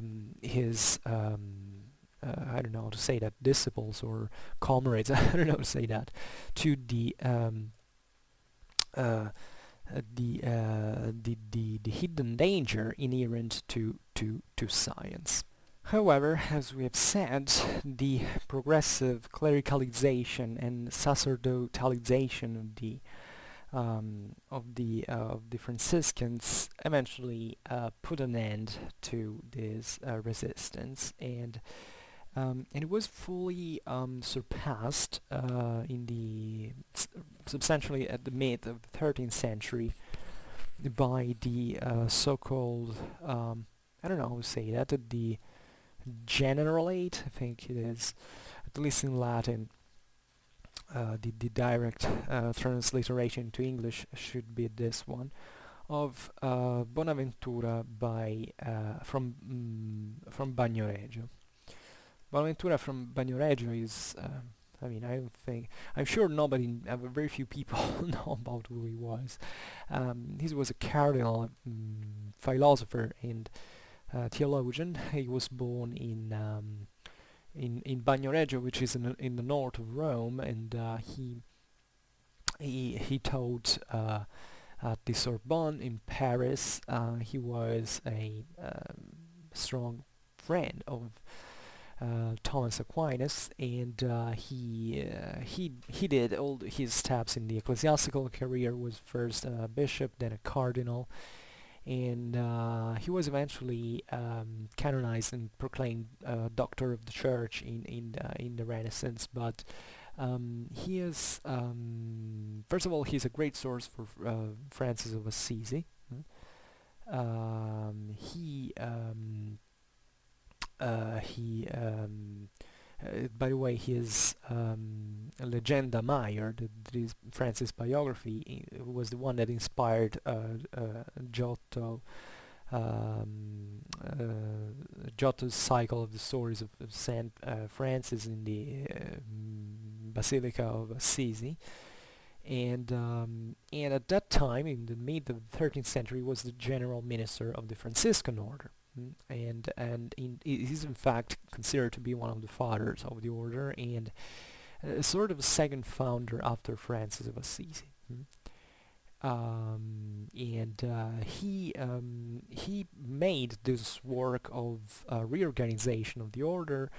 don't know how to say that, disciples or comrades, I don't know how to say that, to the hidden danger inherent to science. However, as we have said, the progressive clericalization and sacerdotalization of the Franciscans eventually put an end to this resistance, and it was fully surpassed substantially at the mid of the 13th century by the so-called, I don't know how to say that, the Generalate, I think it is, at least in Latin. The direct transliteration to English should be this one, of Bonaventura from Bagnoregio. Bonaventura from Bagnoregio is, I'm sure very few people know about who he was. He was a cardinal, philosopher, and theologian. He was born in Bagnoregio, which is in the north of Rome, and he taught at the Sorbonne in Paris. He was a strong friend of Thomas Aquinas, and he did all his steps in the ecclesiastical career. Was first a bishop, then a cardinal, and he was eventually canonized and proclaimed Doctor of the Church in the Renaissance. But he is, first of all, he's a great source for Francis of Assisi. By the way, his Legenda Maior, that is Francis' biography, was the one that inspired Giotto, Giotto's cycle of the stories of Saint Francis in the Basilica of Assisi. And at that time, in the mid of the 13th century, was the general minister of the Franciscan order. And is in fact considered to be one of the fathers of the order, and sort of a second founder after Francis of Assisi. He made this work of reorganization of the order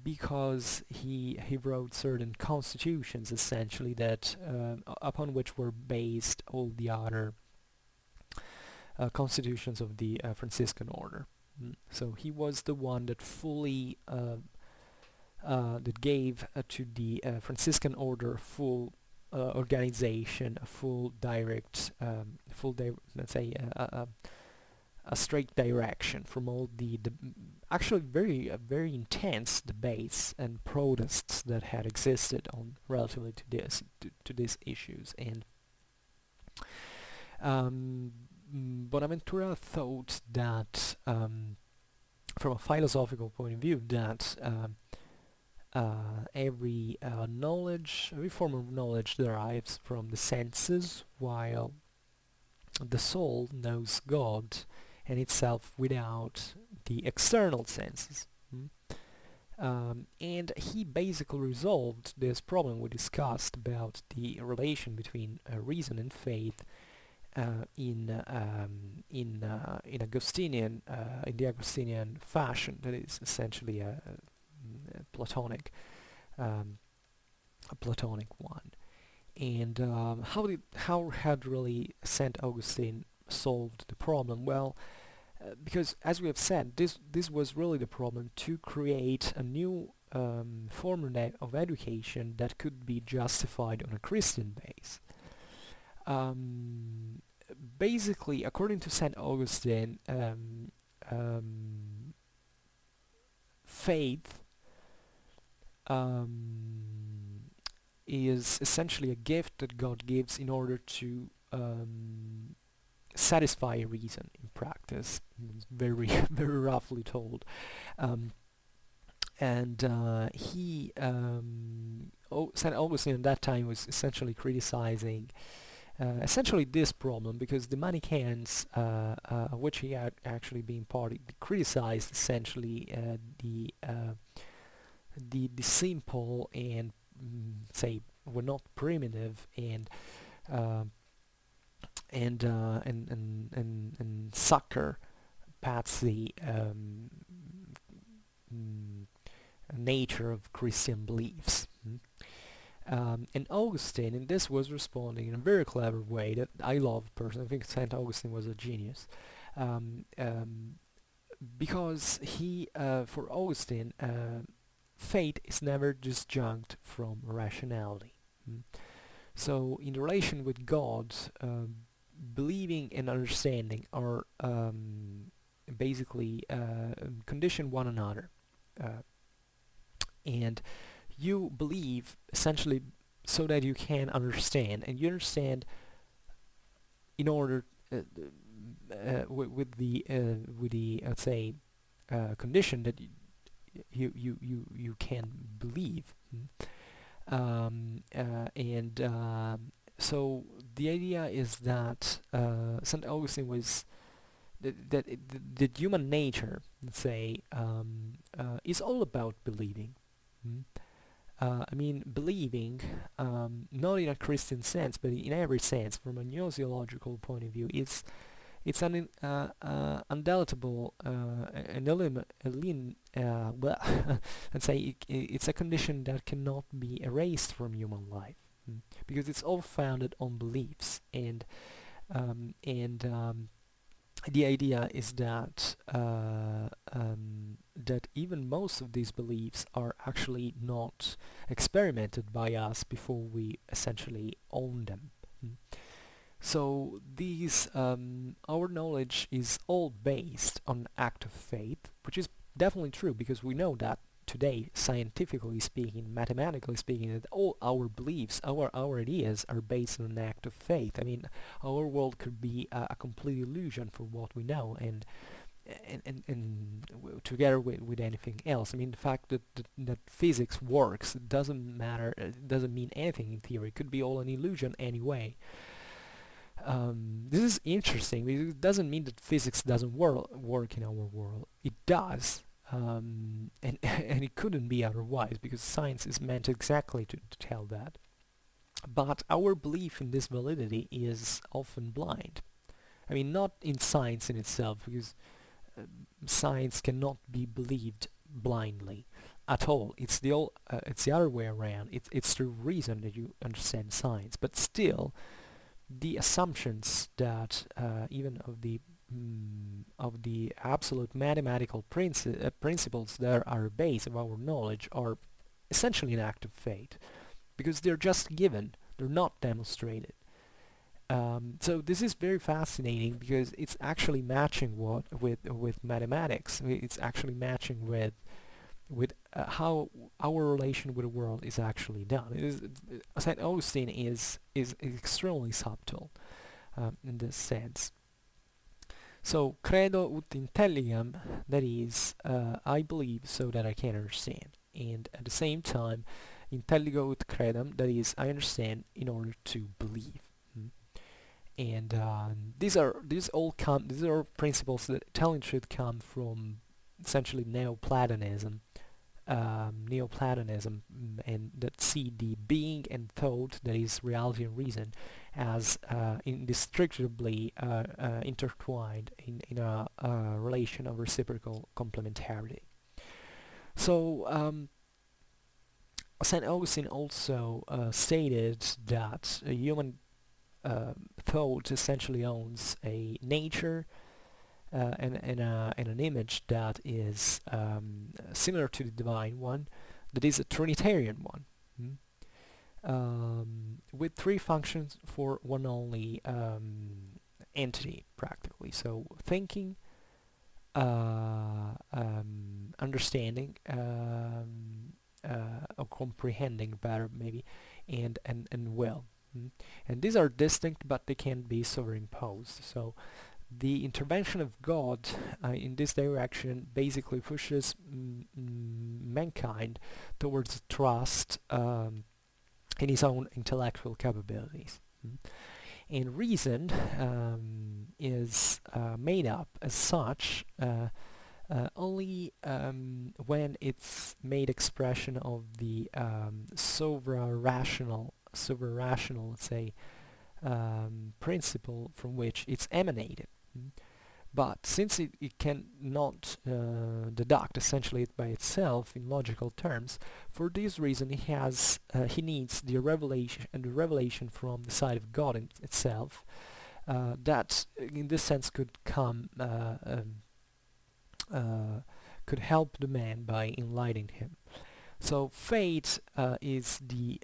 because he wrote certain constitutions, essentially, that upon which were based all the other constitutions of the Franciscan order. So he was the one that fully that gave to the Franciscan order full organization, a full direct, let's say a straight direction from all the actually very intense debates and protests that had existed on relatively to these issues. And Bonaventura thought that, from a philosophical point of view, that every form of knowledge derives from the senses, while the soul knows God and itself without the external senses. And he basically resolved this problem we discussed about the relation between reason and faith in Augustinian, in the Augustinian fashion. That is essentially a Platonic one. And how had really Saint Augustine solved the problem? Well, because as we have said, this was really the problem, to create a new form of education that could be justified on a Christian base. Basically, according to Saint Augustine, faith is essentially a gift that God gives in order to satisfy reason in practice. It's very very roughly told. Saint Augustine at that time was essentially criticizing essentially this problem, because the Mendicants, which he had actually been part of, criticized essentially the simple and say were not primitive and sucker patsy nature of Christian beliefs. And Augustine in this was responding in a very clever way that I love personally. I think St. Augustine was a genius, because for Augustine, faith is never disjunct from rationality. So in relation with God, believing and understanding are basically condition one another, and you believe essentially so that you can understand, and you understand in order with the let's say condition that you can believe. So the idea is that St. Augustine was that human nature, let's say, is all about believing. I mean, believing, not in a Christian sense, but in every sense, from a gnosiological point of view, it's an undeletable, let's say it's a condition that cannot be erased from human life, because it's all founded on beliefs. And and the idea is that that even most of these beliefs are actually not experimented by us before we essentially own them. So these our knowledge is all based on act of faith, which is definitely true because we know that today, scientifically speaking, mathematically speaking, that all our beliefs, our ideas are based on an act of faith. I mean, our world could be a complete illusion for what we know, and together with anything else. I mean, the fact that physics works doesn't matter, doesn't mean anything in theory. It could be all an illusion anyway. This is interesting because it doesn't mean that physics doesn't work in our world. It does, and and it couldn't be otherwise because science is meant exactly to tell that. But our belief in this validity is often blind. I mean, not in science in itself, because science cannot be believed blindly at all. It's it's the other way around. It's through reason that you understand science, but still the assumptions that even of the absolute mathematical principles that are base of our knowledge are essentially an act of faith because they're just given, they're not demonstrated. So this is very fascinating because it's actually matching with mathematics. It's actually matching with how our relation with the world is actually done. Saint Augustine is extremely subtle in this sense. So credo ut intelligam, that is, I believe so that I can understand, and at the same time, intelligo ut credam, that is, I understand in order to believe. And these are principles that telling truth come from essentially Neoplatonism, and that see the being and thought, that is reality and reason, as indestructibly intertwined in a relation of reciprocal complementarity. So St. Augustine also stated that a human thought essentially owns a nature and an image that is similar to the divine one, that is a Trinitarian one, with three functions for one only entity, practically. So thinking, understanding, or comprehending better maybe, and will. And these are distinct, but they can be superimposed. So the intervention of God in this direction basically pushes mankind towards trust in his own intellectual capabilities. And reason is made up as such only when it's made expression of the supra-rational, let's say, principle from which it's emanated. But since it cannot deduct essentially it by itself in logical terms, for this reason he needs the revelation from the side of God itself, that in this sense could help the man by enlightening him. So faith is the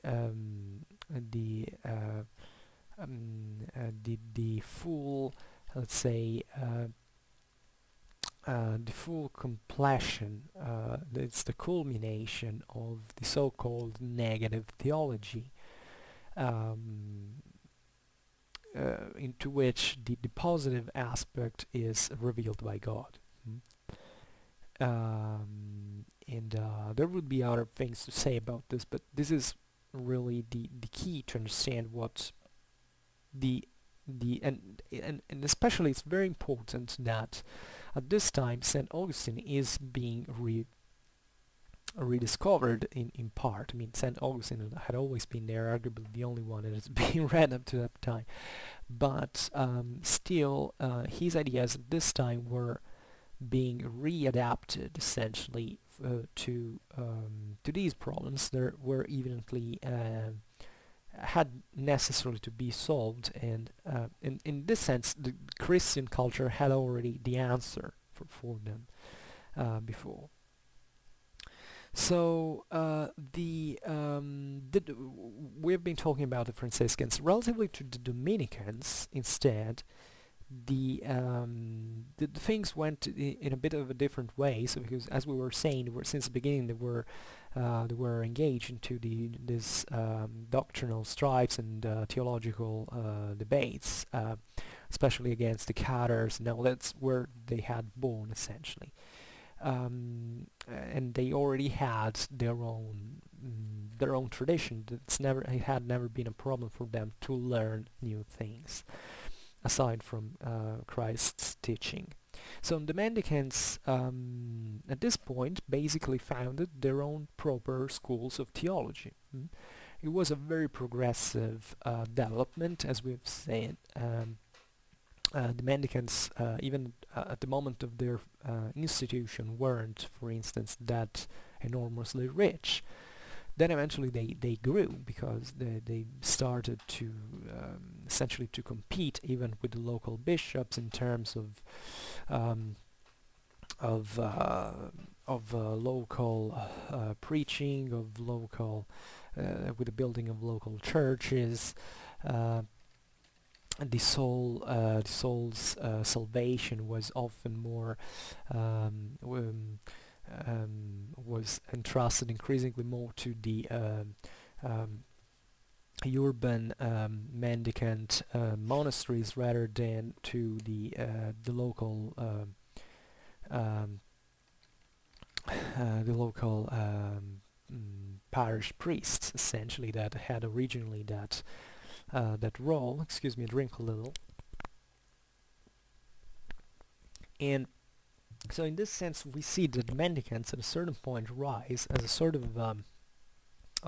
full, let's say, the full completion. It's the culmination of the so-called negative theology, into which the positive aspect is revealed by God. And there would be other things to say about this, but this is really the key to understand what and especially it's very important that at this time St. Augustine is being rediscovered in part. I mean, St. Augustine had always been there, arguably the only one that is being read up to that time, but still his ideas at this time were being readapted essentially to these problems that were evidently had necessarily to be solved, and in this sense the Christian culture had already the answer for them before. So we've been talking about the Franciscans. Relatively to the Dominicans, instead, the things went in a bit of a different way. So because, as we were saying, since the beginning they were engaged into this doctrinal strifes and theological debates, especially against the Cathars. Now that's where they had born, essentially. And they already had their own tradition. It had never been a problem for them to learn new things aside from Christ's teaching. So the Mendicants at this point basically founded their own proper schools of theology. It was a very progressive development, as we've said. The Mendicants, even at the moment of their institution, weren't, for instance, that enormously rich. Then eventually they grew, because they started to essentially to compete even with the local bishops in terms of local preaching, of local with the building of local churches. The soul's salvation was often more was entrusted increasingly more to the urban mendicant monasteries rather than to the local parish priests, essentially, that had originally that role. Excuse me, I drink a little. And so in this sense we see that the mendicants at a certain point rise as a sort of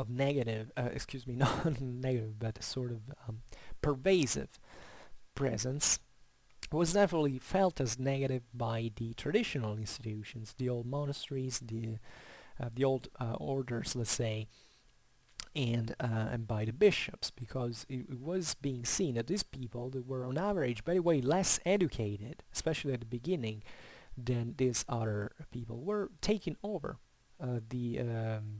negative, excuse me, not negative, but a sort of pervasive presence. It was definitely felt as negative by the traditional institutions, the old monasteries, the old orders, let's say, and by the bishops, because it was being seen that these people, that were on average, by the way, less educated, especially at the beginning, than these other people, were taking over the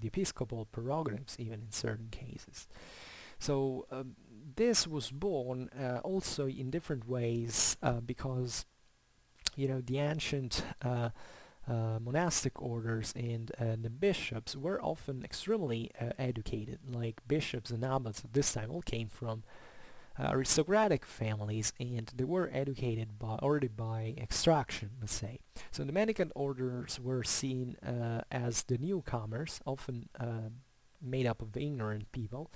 episcopal prerogatives, even in certain cases. So this was born also in different ways, because the ancient monastic orders and the bishops were often extremely educated. Like bishops and abbots at this time all came from aristocratic families, and they were educated already by extraction, let's say. So the Mendicant Orders were seen as the newcomers, often made up of ignorant people.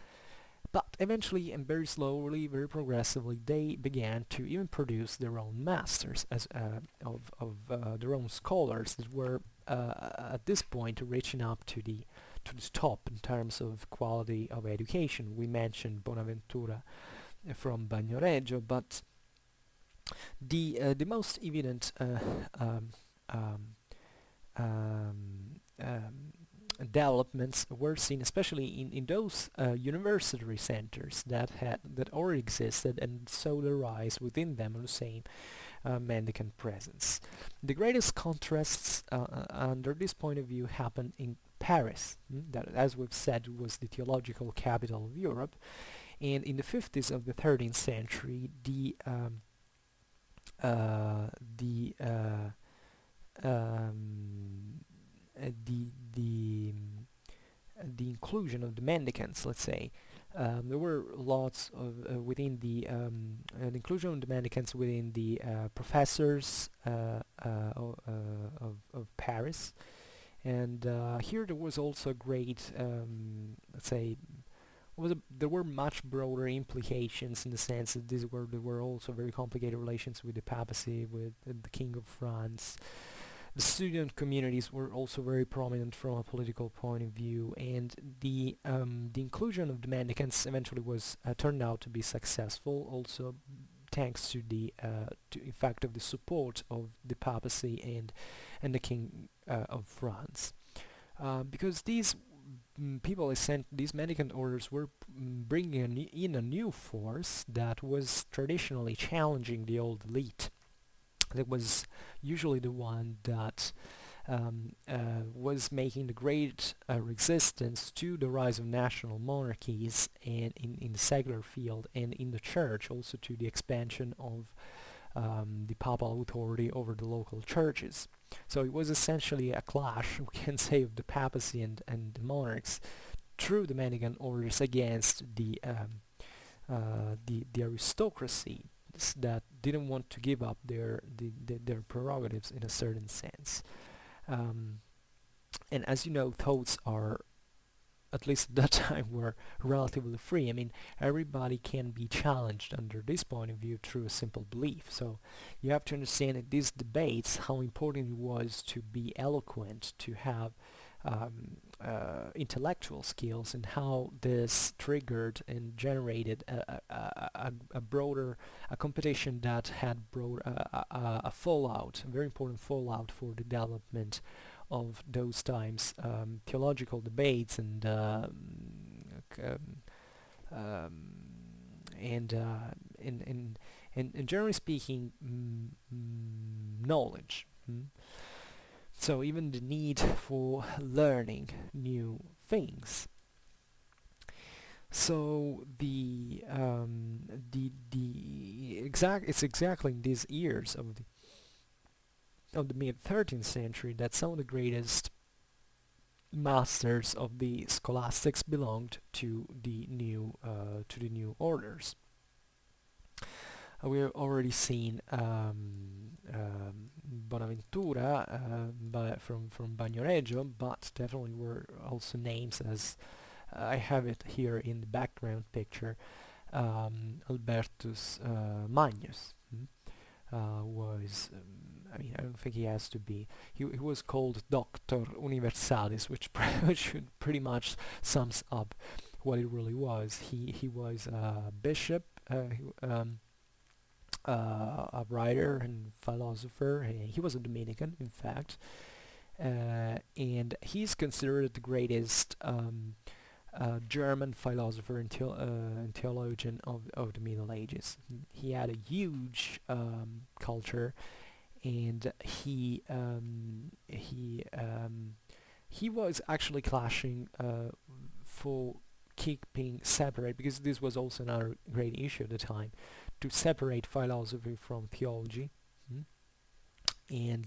But eventually, and very slowly, very progressively, they began to even produce their own masters of their own scholars that were at this point reaching up to the top in terms of quality of education. We mentioned Bonaventura from Bagnoregio, but the most evident developments were seen especially in those university centers that already existed, and saw the rise within them of the same mendicant presence. The greatest contrasts under this point of view happened in Paris, that, as we've said, was the theological capital of Europe. And in the 50s of the 13th century, the inclusion of the mendicants, let's say, there were lots of within the inclusion of the mendicants within the professors of Paris, and here there was also a great, let's say, there were much broader implications, in the sense that there were also very complicated relations with the papacy, with the King of France. The student communities were also very prominent from a political point of view, and the inclusion of the mendicants eventually was turned out to be successful, also thanks to in fact, of the support of the papacy and the King of France, because these these mendicant orders were bringing in a new force that was traditionally challenging the old elite. That was usually the one that was making the great resistance to the rise of national monarchies, and in the secular field, and in the church also to the expansion of the papal authority over the local churches. So it was essentially a clash, we can say, of the papacy and the monarchs through the Mendicant Orders against the aristocracy that didn't want to give up their prerogatives in a certain sense. And as you know, thoughts are, at least at that time, were relatively free. I mean, everybody can be challenged under this point of view through a simple belief. So you have to understand that these debates, how important it was to be eloquent, to have intellectual skills, and how this triggered and generated a broader competition that had brought a fallout, a very important fallout for the development of those times theological debates and generally speaking, knowledge. So even the need for learning new things. So it's exactly in these years of the mid 13th century that some of the greatest masters of the scholastics belonged to the new orders. We've already seen Bonaventura from Bagnoregio, but definitely were also names, as I have it here in the background picture. Albertus Magnus was, I mean, I don't think he has to be. He was called Doctor Universalis, which pretty much sums up what it really was. He was a bishop, a writer and philosopher. He was a Dominican, in fact, and he's considered the greatest German philosopher and theologian of the Middle Ages. He had a huge culture, and he was actually clashing for keeping separate, because this was also another great issue at the time, to separate philosophy from theology. And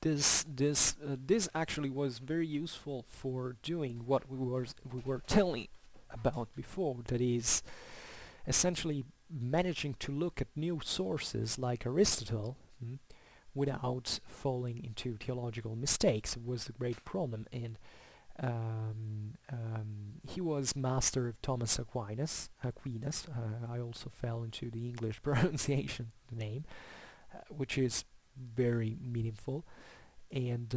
this actually was very useful for doing what we were telling about before, that is essentially managing to look at new sources like Aristotle without falling into theological mistakes. It was a great problem, and he was master of Thomas Aquinas. I also fell into the English pronunciation of the name, which is very meaningful. And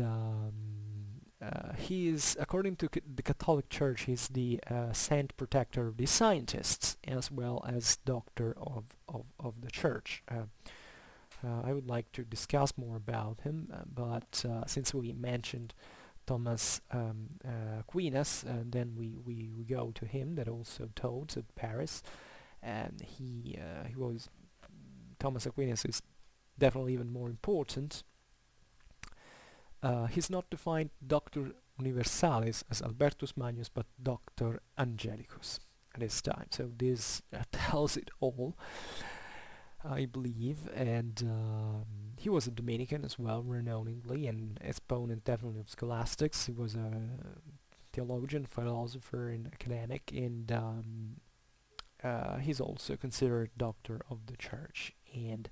he is, according to the Catholic Church, he's the saint protector of the scientists, as well as doctor of the Church. I would like to discuss more about him, but since we mentioned Thomas Aquinas, then we go to him, that also taught at Paris, and he was, Thomas Aquinas is definitely even more important. He's not defined Doctor Universalis as Albertus Magnus, but Doctor Angelicus at this time. So this tells it all, I believe. And he was a Dominican as well, renownedly, and exponent definitely of scholastics. He was a theologian, philosopher, and academic, and he's also considered doctor of the Church. And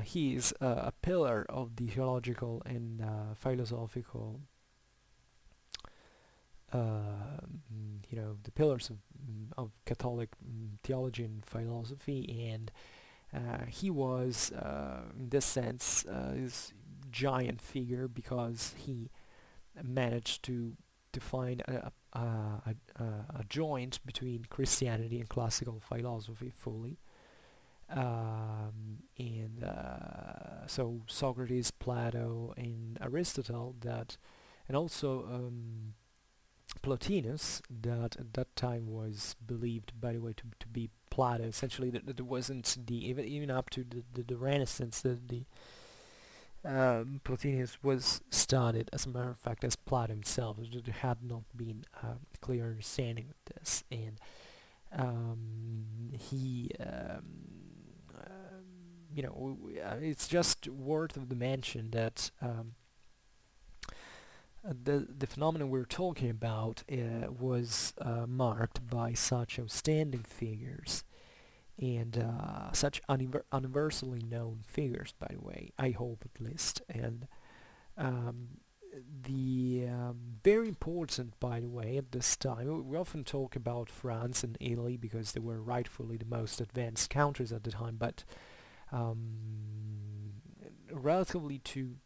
he is a pillar of the theological and philosophical, the pillars of Catholic theology and philosophy, and he was, in this sense, this giant figure, because he managed to find a joint between Christianity and classical philosophy fully. And so Socrates, Plato, and Aristotle, that, and also Plotinus, that at that time was believed, by the way, to be Plato. Essentially, that it wasn't the even up to the Renaissance, the Plotinus was studied, as a matter of fact, as Plato himself. There had not been a clear understanding of this, and he, it's just worth of the mention that the phenomenon we're talking about was marked by such outstanding figures and such universally known figures, by the way, I hope at least, and the very important, by the way, at this time. We often talk about France and Italy because they were rightfully the most advanced countries at the time, but relatively to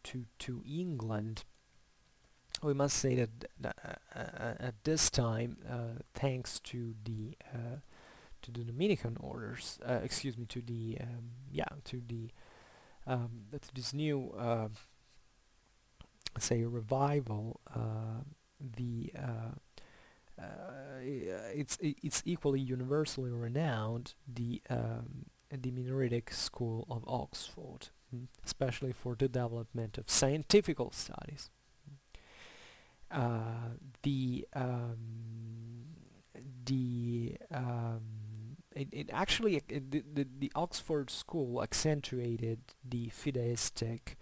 England, we must say that at this time, thanks to the Mendicant Orders, excuse me, to the to this new say revival, the it's equally universally renowned, the Minoritic School of Oxford, especially for the development of scientific studies. It actually the Oxford School accentuated the fideistic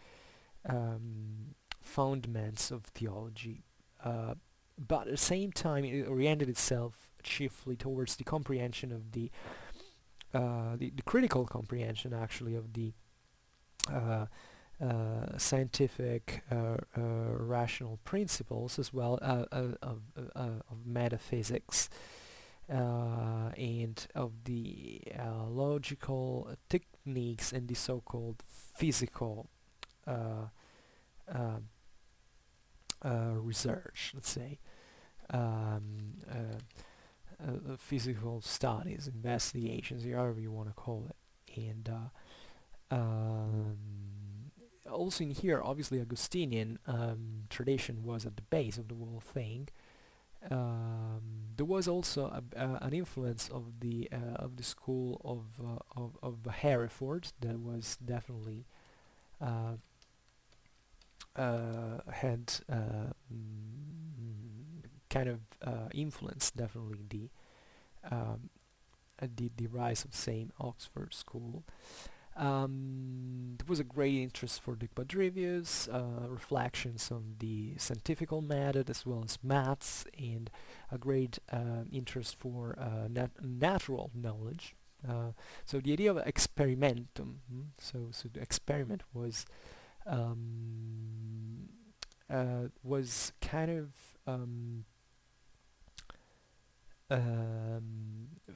fundaments of theology, but at the same time it oriented itself chiefly towards the comprehension of the critical comprehension, actually, of the scientific rational principles, as well of metaphysics, and of the logical techniques and the so-called physical research, let's say, physical studies, investigations, however you want to call it. And also in here, obviously, Augustinian tradition was at the base of the whole thing. There was also an influence of the school of Hereford that was definitely had kind of influenced definitely the rise of St. Oxford School. There was a great interest for the quadrivius, reflections on the scientific method as well as maths, and a great interest for natural knowledge. So the idea of experimentum, so the experiment was kind of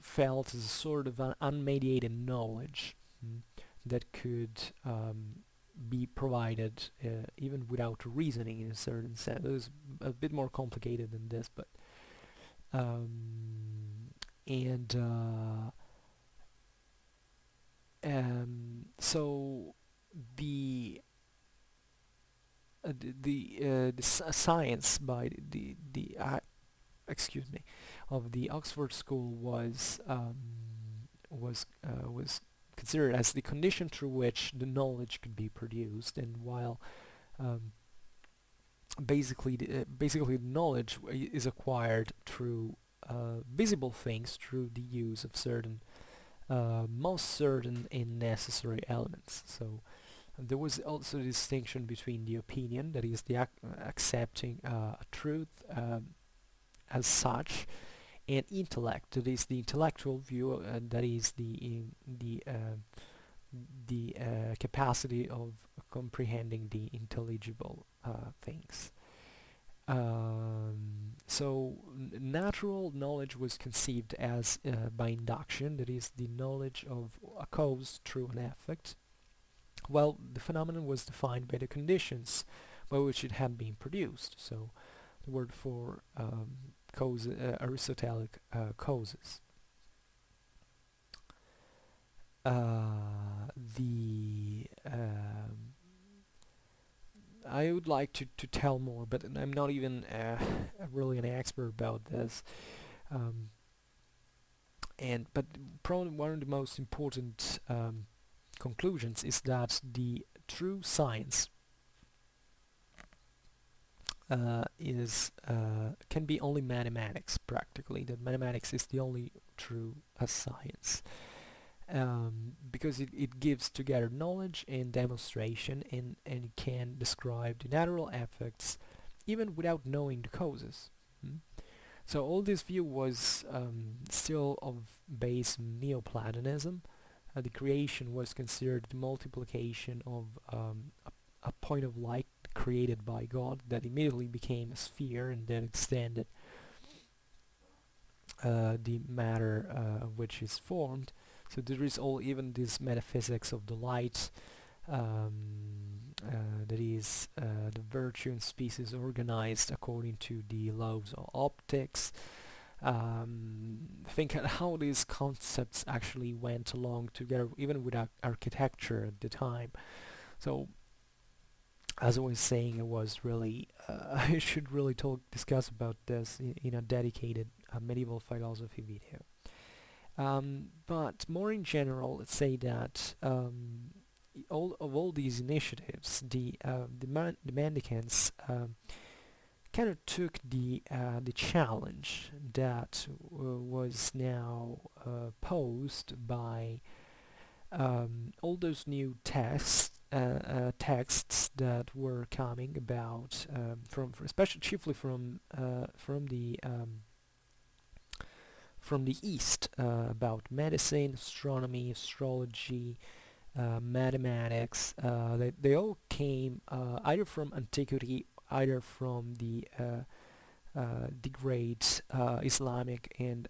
felt as a sort of an unmediated knowledge that could be provided even without reasoning, in a certain sense. It was a bit more complicated than this, but so the science by excuse me, of the Oxford School was considered as the condition through which the knowledge could be produced, and while basically the knowledge is acquired through visible things, through the use of certain most certain and necessary elements. So there was also a distinction between the opinion, that is the accepting a truth as such, and intellect, that is the intellectual view, that is the capacity of comprehending the intelligible things. So natural knowledge was conceived as by induction, that is the knowledge of a cause through an effect, while the phenomenon was defined by the conditions by which it had been produced. So the word for Aristotelic causes. I would like to tell more, but I'm not even really an expert about this. Um, but probably one of the most important conclusions is that the true science is can be only mathematics practically. That mathematics is the only true science. Because it gives together knowledge and demonstration, and it can describe the natural effects even without knowing the causes. So all this view was still of base Neoplatonism. The creation was considered the multiplication of a point of light created by God that immediately became a sphere and then extended the matter which is formed. So there is all even this metaphysics of the light, that is the virtue and species organized according to the laws of optics. Think how these concepts actually went along together, even with architecture at the time. So, as I was saying, it was really I should really discuss about this in a dedicated medieval philosophy video. But more in general, let's say that all these initiatives, the Mendicants kind of took the challenge that was now posed by all those new texts that were coming about especially chiefly from the East, about medicine, astronomy, astrology, mathematics. They all came either from antiquity, either from the great Islamic and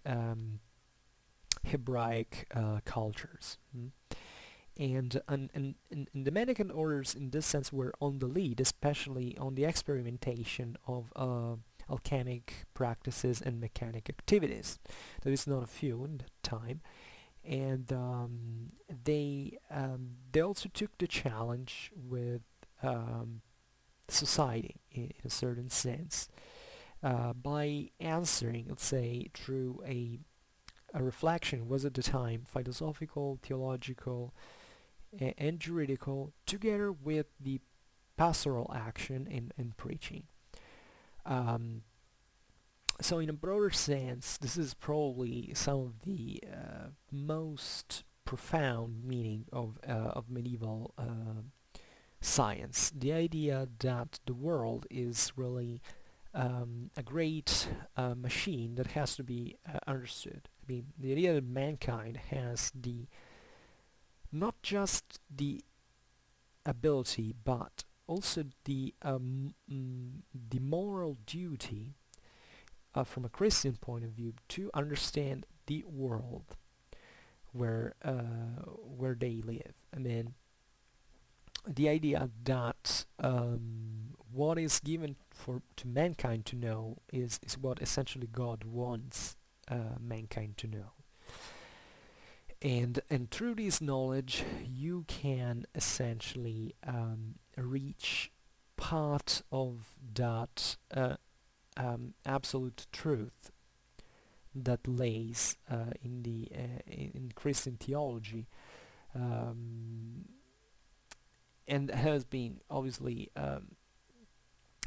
Hebraic cultures. And the Mendicant Orders in this sense were on the lead, especially on the experimentation of alchemic practices and mechanic activities. There is not a few in that time, and they also took the challenge with society in a certain sense, by answering, let's say, through a reflection was at the time philosophical, theological, and juridical, together with the pastoral action and preaching. So in a broader sense, this is probably some of the most profound meaning of medieval science. The idea that the world is really a great machine that has to be understood. I mean, the idea that mankind has not just the ability, but also the moral duty, from a Christian point of view, to understand the world where they live. I mean, the idea that what is given to mankind to know is what essentially God wants mankind to know. And through this knowledge, you can essentially reach part of that absolute truth that lays in Christian theology, and has been obviously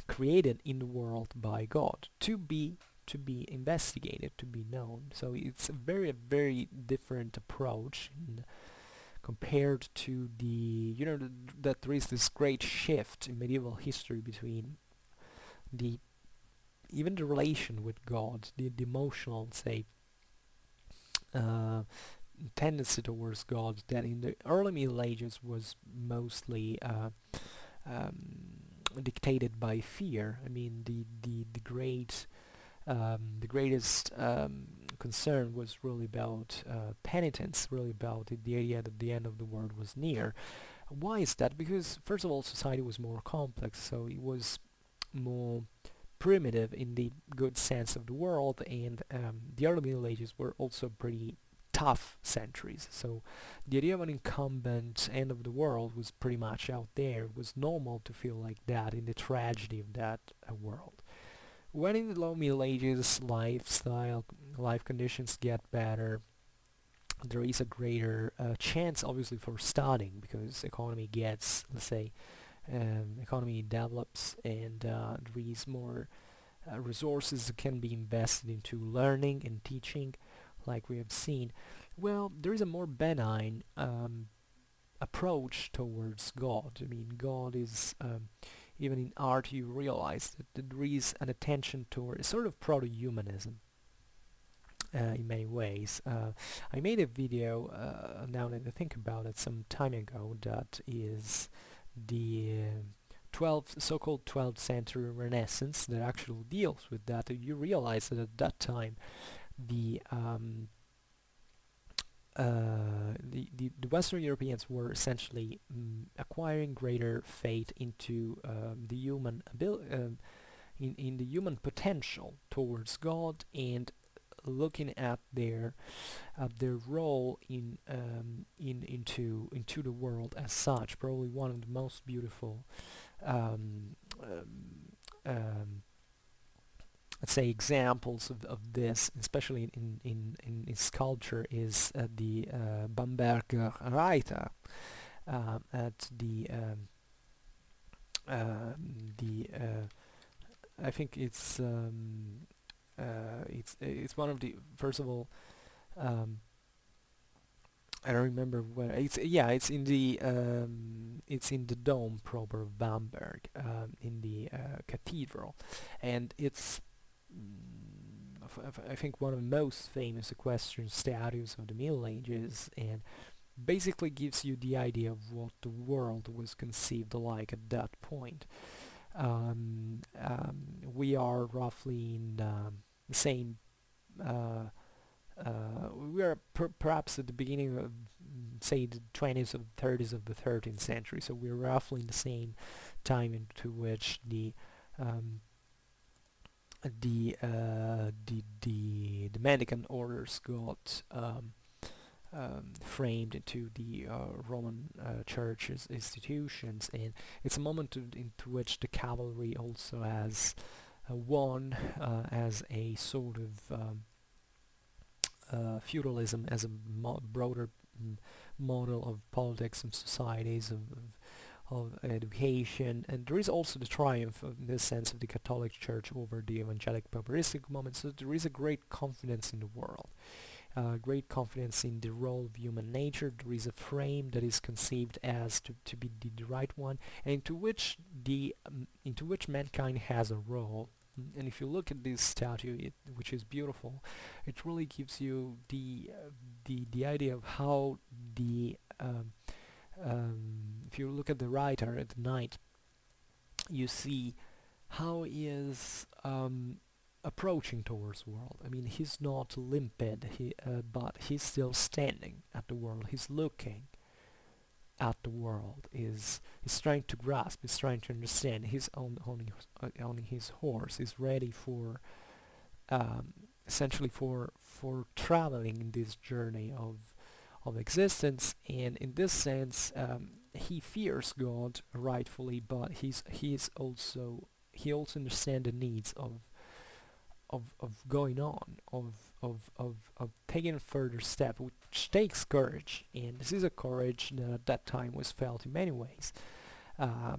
created in the world by God to be investigated, to be known. So it's a very different approach compared to that there is this great shift in medieval history between even the relation with God, the emotional, say, tendency towards God, that in the early Middle Ages was mostly dictated by fear. I mean, the greatest concern was really about penitence, really about the idea that the end of the world was near. Why is that? Because first of all, society was more complex, so it was more primitive in the good sense of the world, and the early Middle Ages were also pretty tough centuries. So the idea of an incumbent end of the world was pretty much out there. It was normal to feel like that in the tragedy of that world. When in the low Middle Ages, life conditions get better, there is a greater chance, obviously, for studying, because economy gets, let's say, economy develops, and there is more resources that can be invested into learning and teaching, like we have seen. Well, there is a more benign approach towards God. I mean, God is, even in art, you realize that there is an attention toward a sort of proto-humanism. In many ways. I made a video, now that I think about it, some time ago, that is the so-called 12th century Renaissance, that actually deals with that. You realize that at that time the Western Europeans were essentially acquiring greater faith into the human in the human potential towards God, and looking at their role into the world as such. Probably one of the most beautiful let's say examples of this, especially in sculpture, is the Bamberger Reiter at the I think it's one of the, first of all, I don't remember where it's. Yeah, it's in the dome proper of Bamberg, in the cathedral, and it's I think one of the most famous equestrian statues of the Middle Ages, and basically gives you the idea of what the world was conceived like at that point. We are roughly in the same. We are perhaps at the beginning of, say, the 20s or 30s of the 13th century. So we're roughly in the same time into which the Mendicant Orders got framed into the Roman Church's institutions, and it's a moment into which the cavalry also has won as a sort of feudalism, as a broader model of politics and societies, of education. And there is also the triumph, in this sense, of the Catholic Church over the evangelic papistic moment. So there is a great confidence in the world. Great confidence in the role of human nature. There is a frame that is conceived as to be the right one, and into which mankind has a role. And if you look at this statue, which is beautiful, it really gives you the idea of how if you look at the writer at night, you see how he is approaching towards the world. I mean, he's not limpid, but he's still standing at the world. He's looking at the world. He's trying to grasp. He's trying to understand. He's on his horse. He's ready for essentially for traveling in this journey of existence. And in this sense, he fears God rightfully, but he also understands the needs of going on, of taking a further step, which takes courage. And this is a courage that at that time was felt in many ways by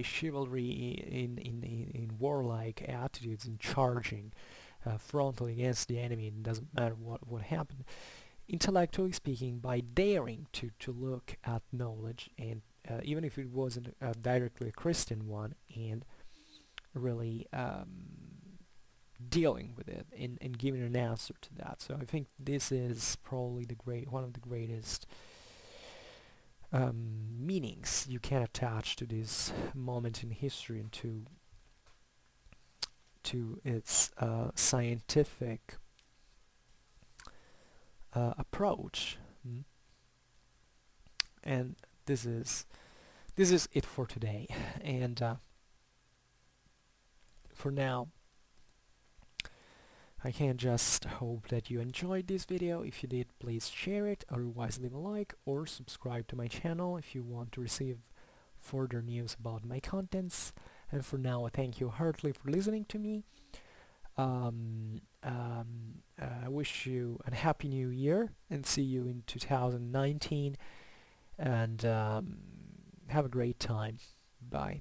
chivalry, in warlike attitudes, in charging frontally against the enemy. It doesn't matter what happened. Intellectually speaking, by daring to look at knowledge, and even if it wasn't directly a Christian one, and really dealing with it and giving an answer to that. So I think this is probably one of the greatest meanings you can attach to this moment in history, and to its scientific approach. And this is it for today. And for now, I can just hope that you enjoyed this video. If you did, please share it, otherwise leave a like or subscribe to my channel if you want to receive further news about my contents. And for now, I thank you heartily for listening to me. I wish you a happy new year and see you in 2019, and have a great time. Bye.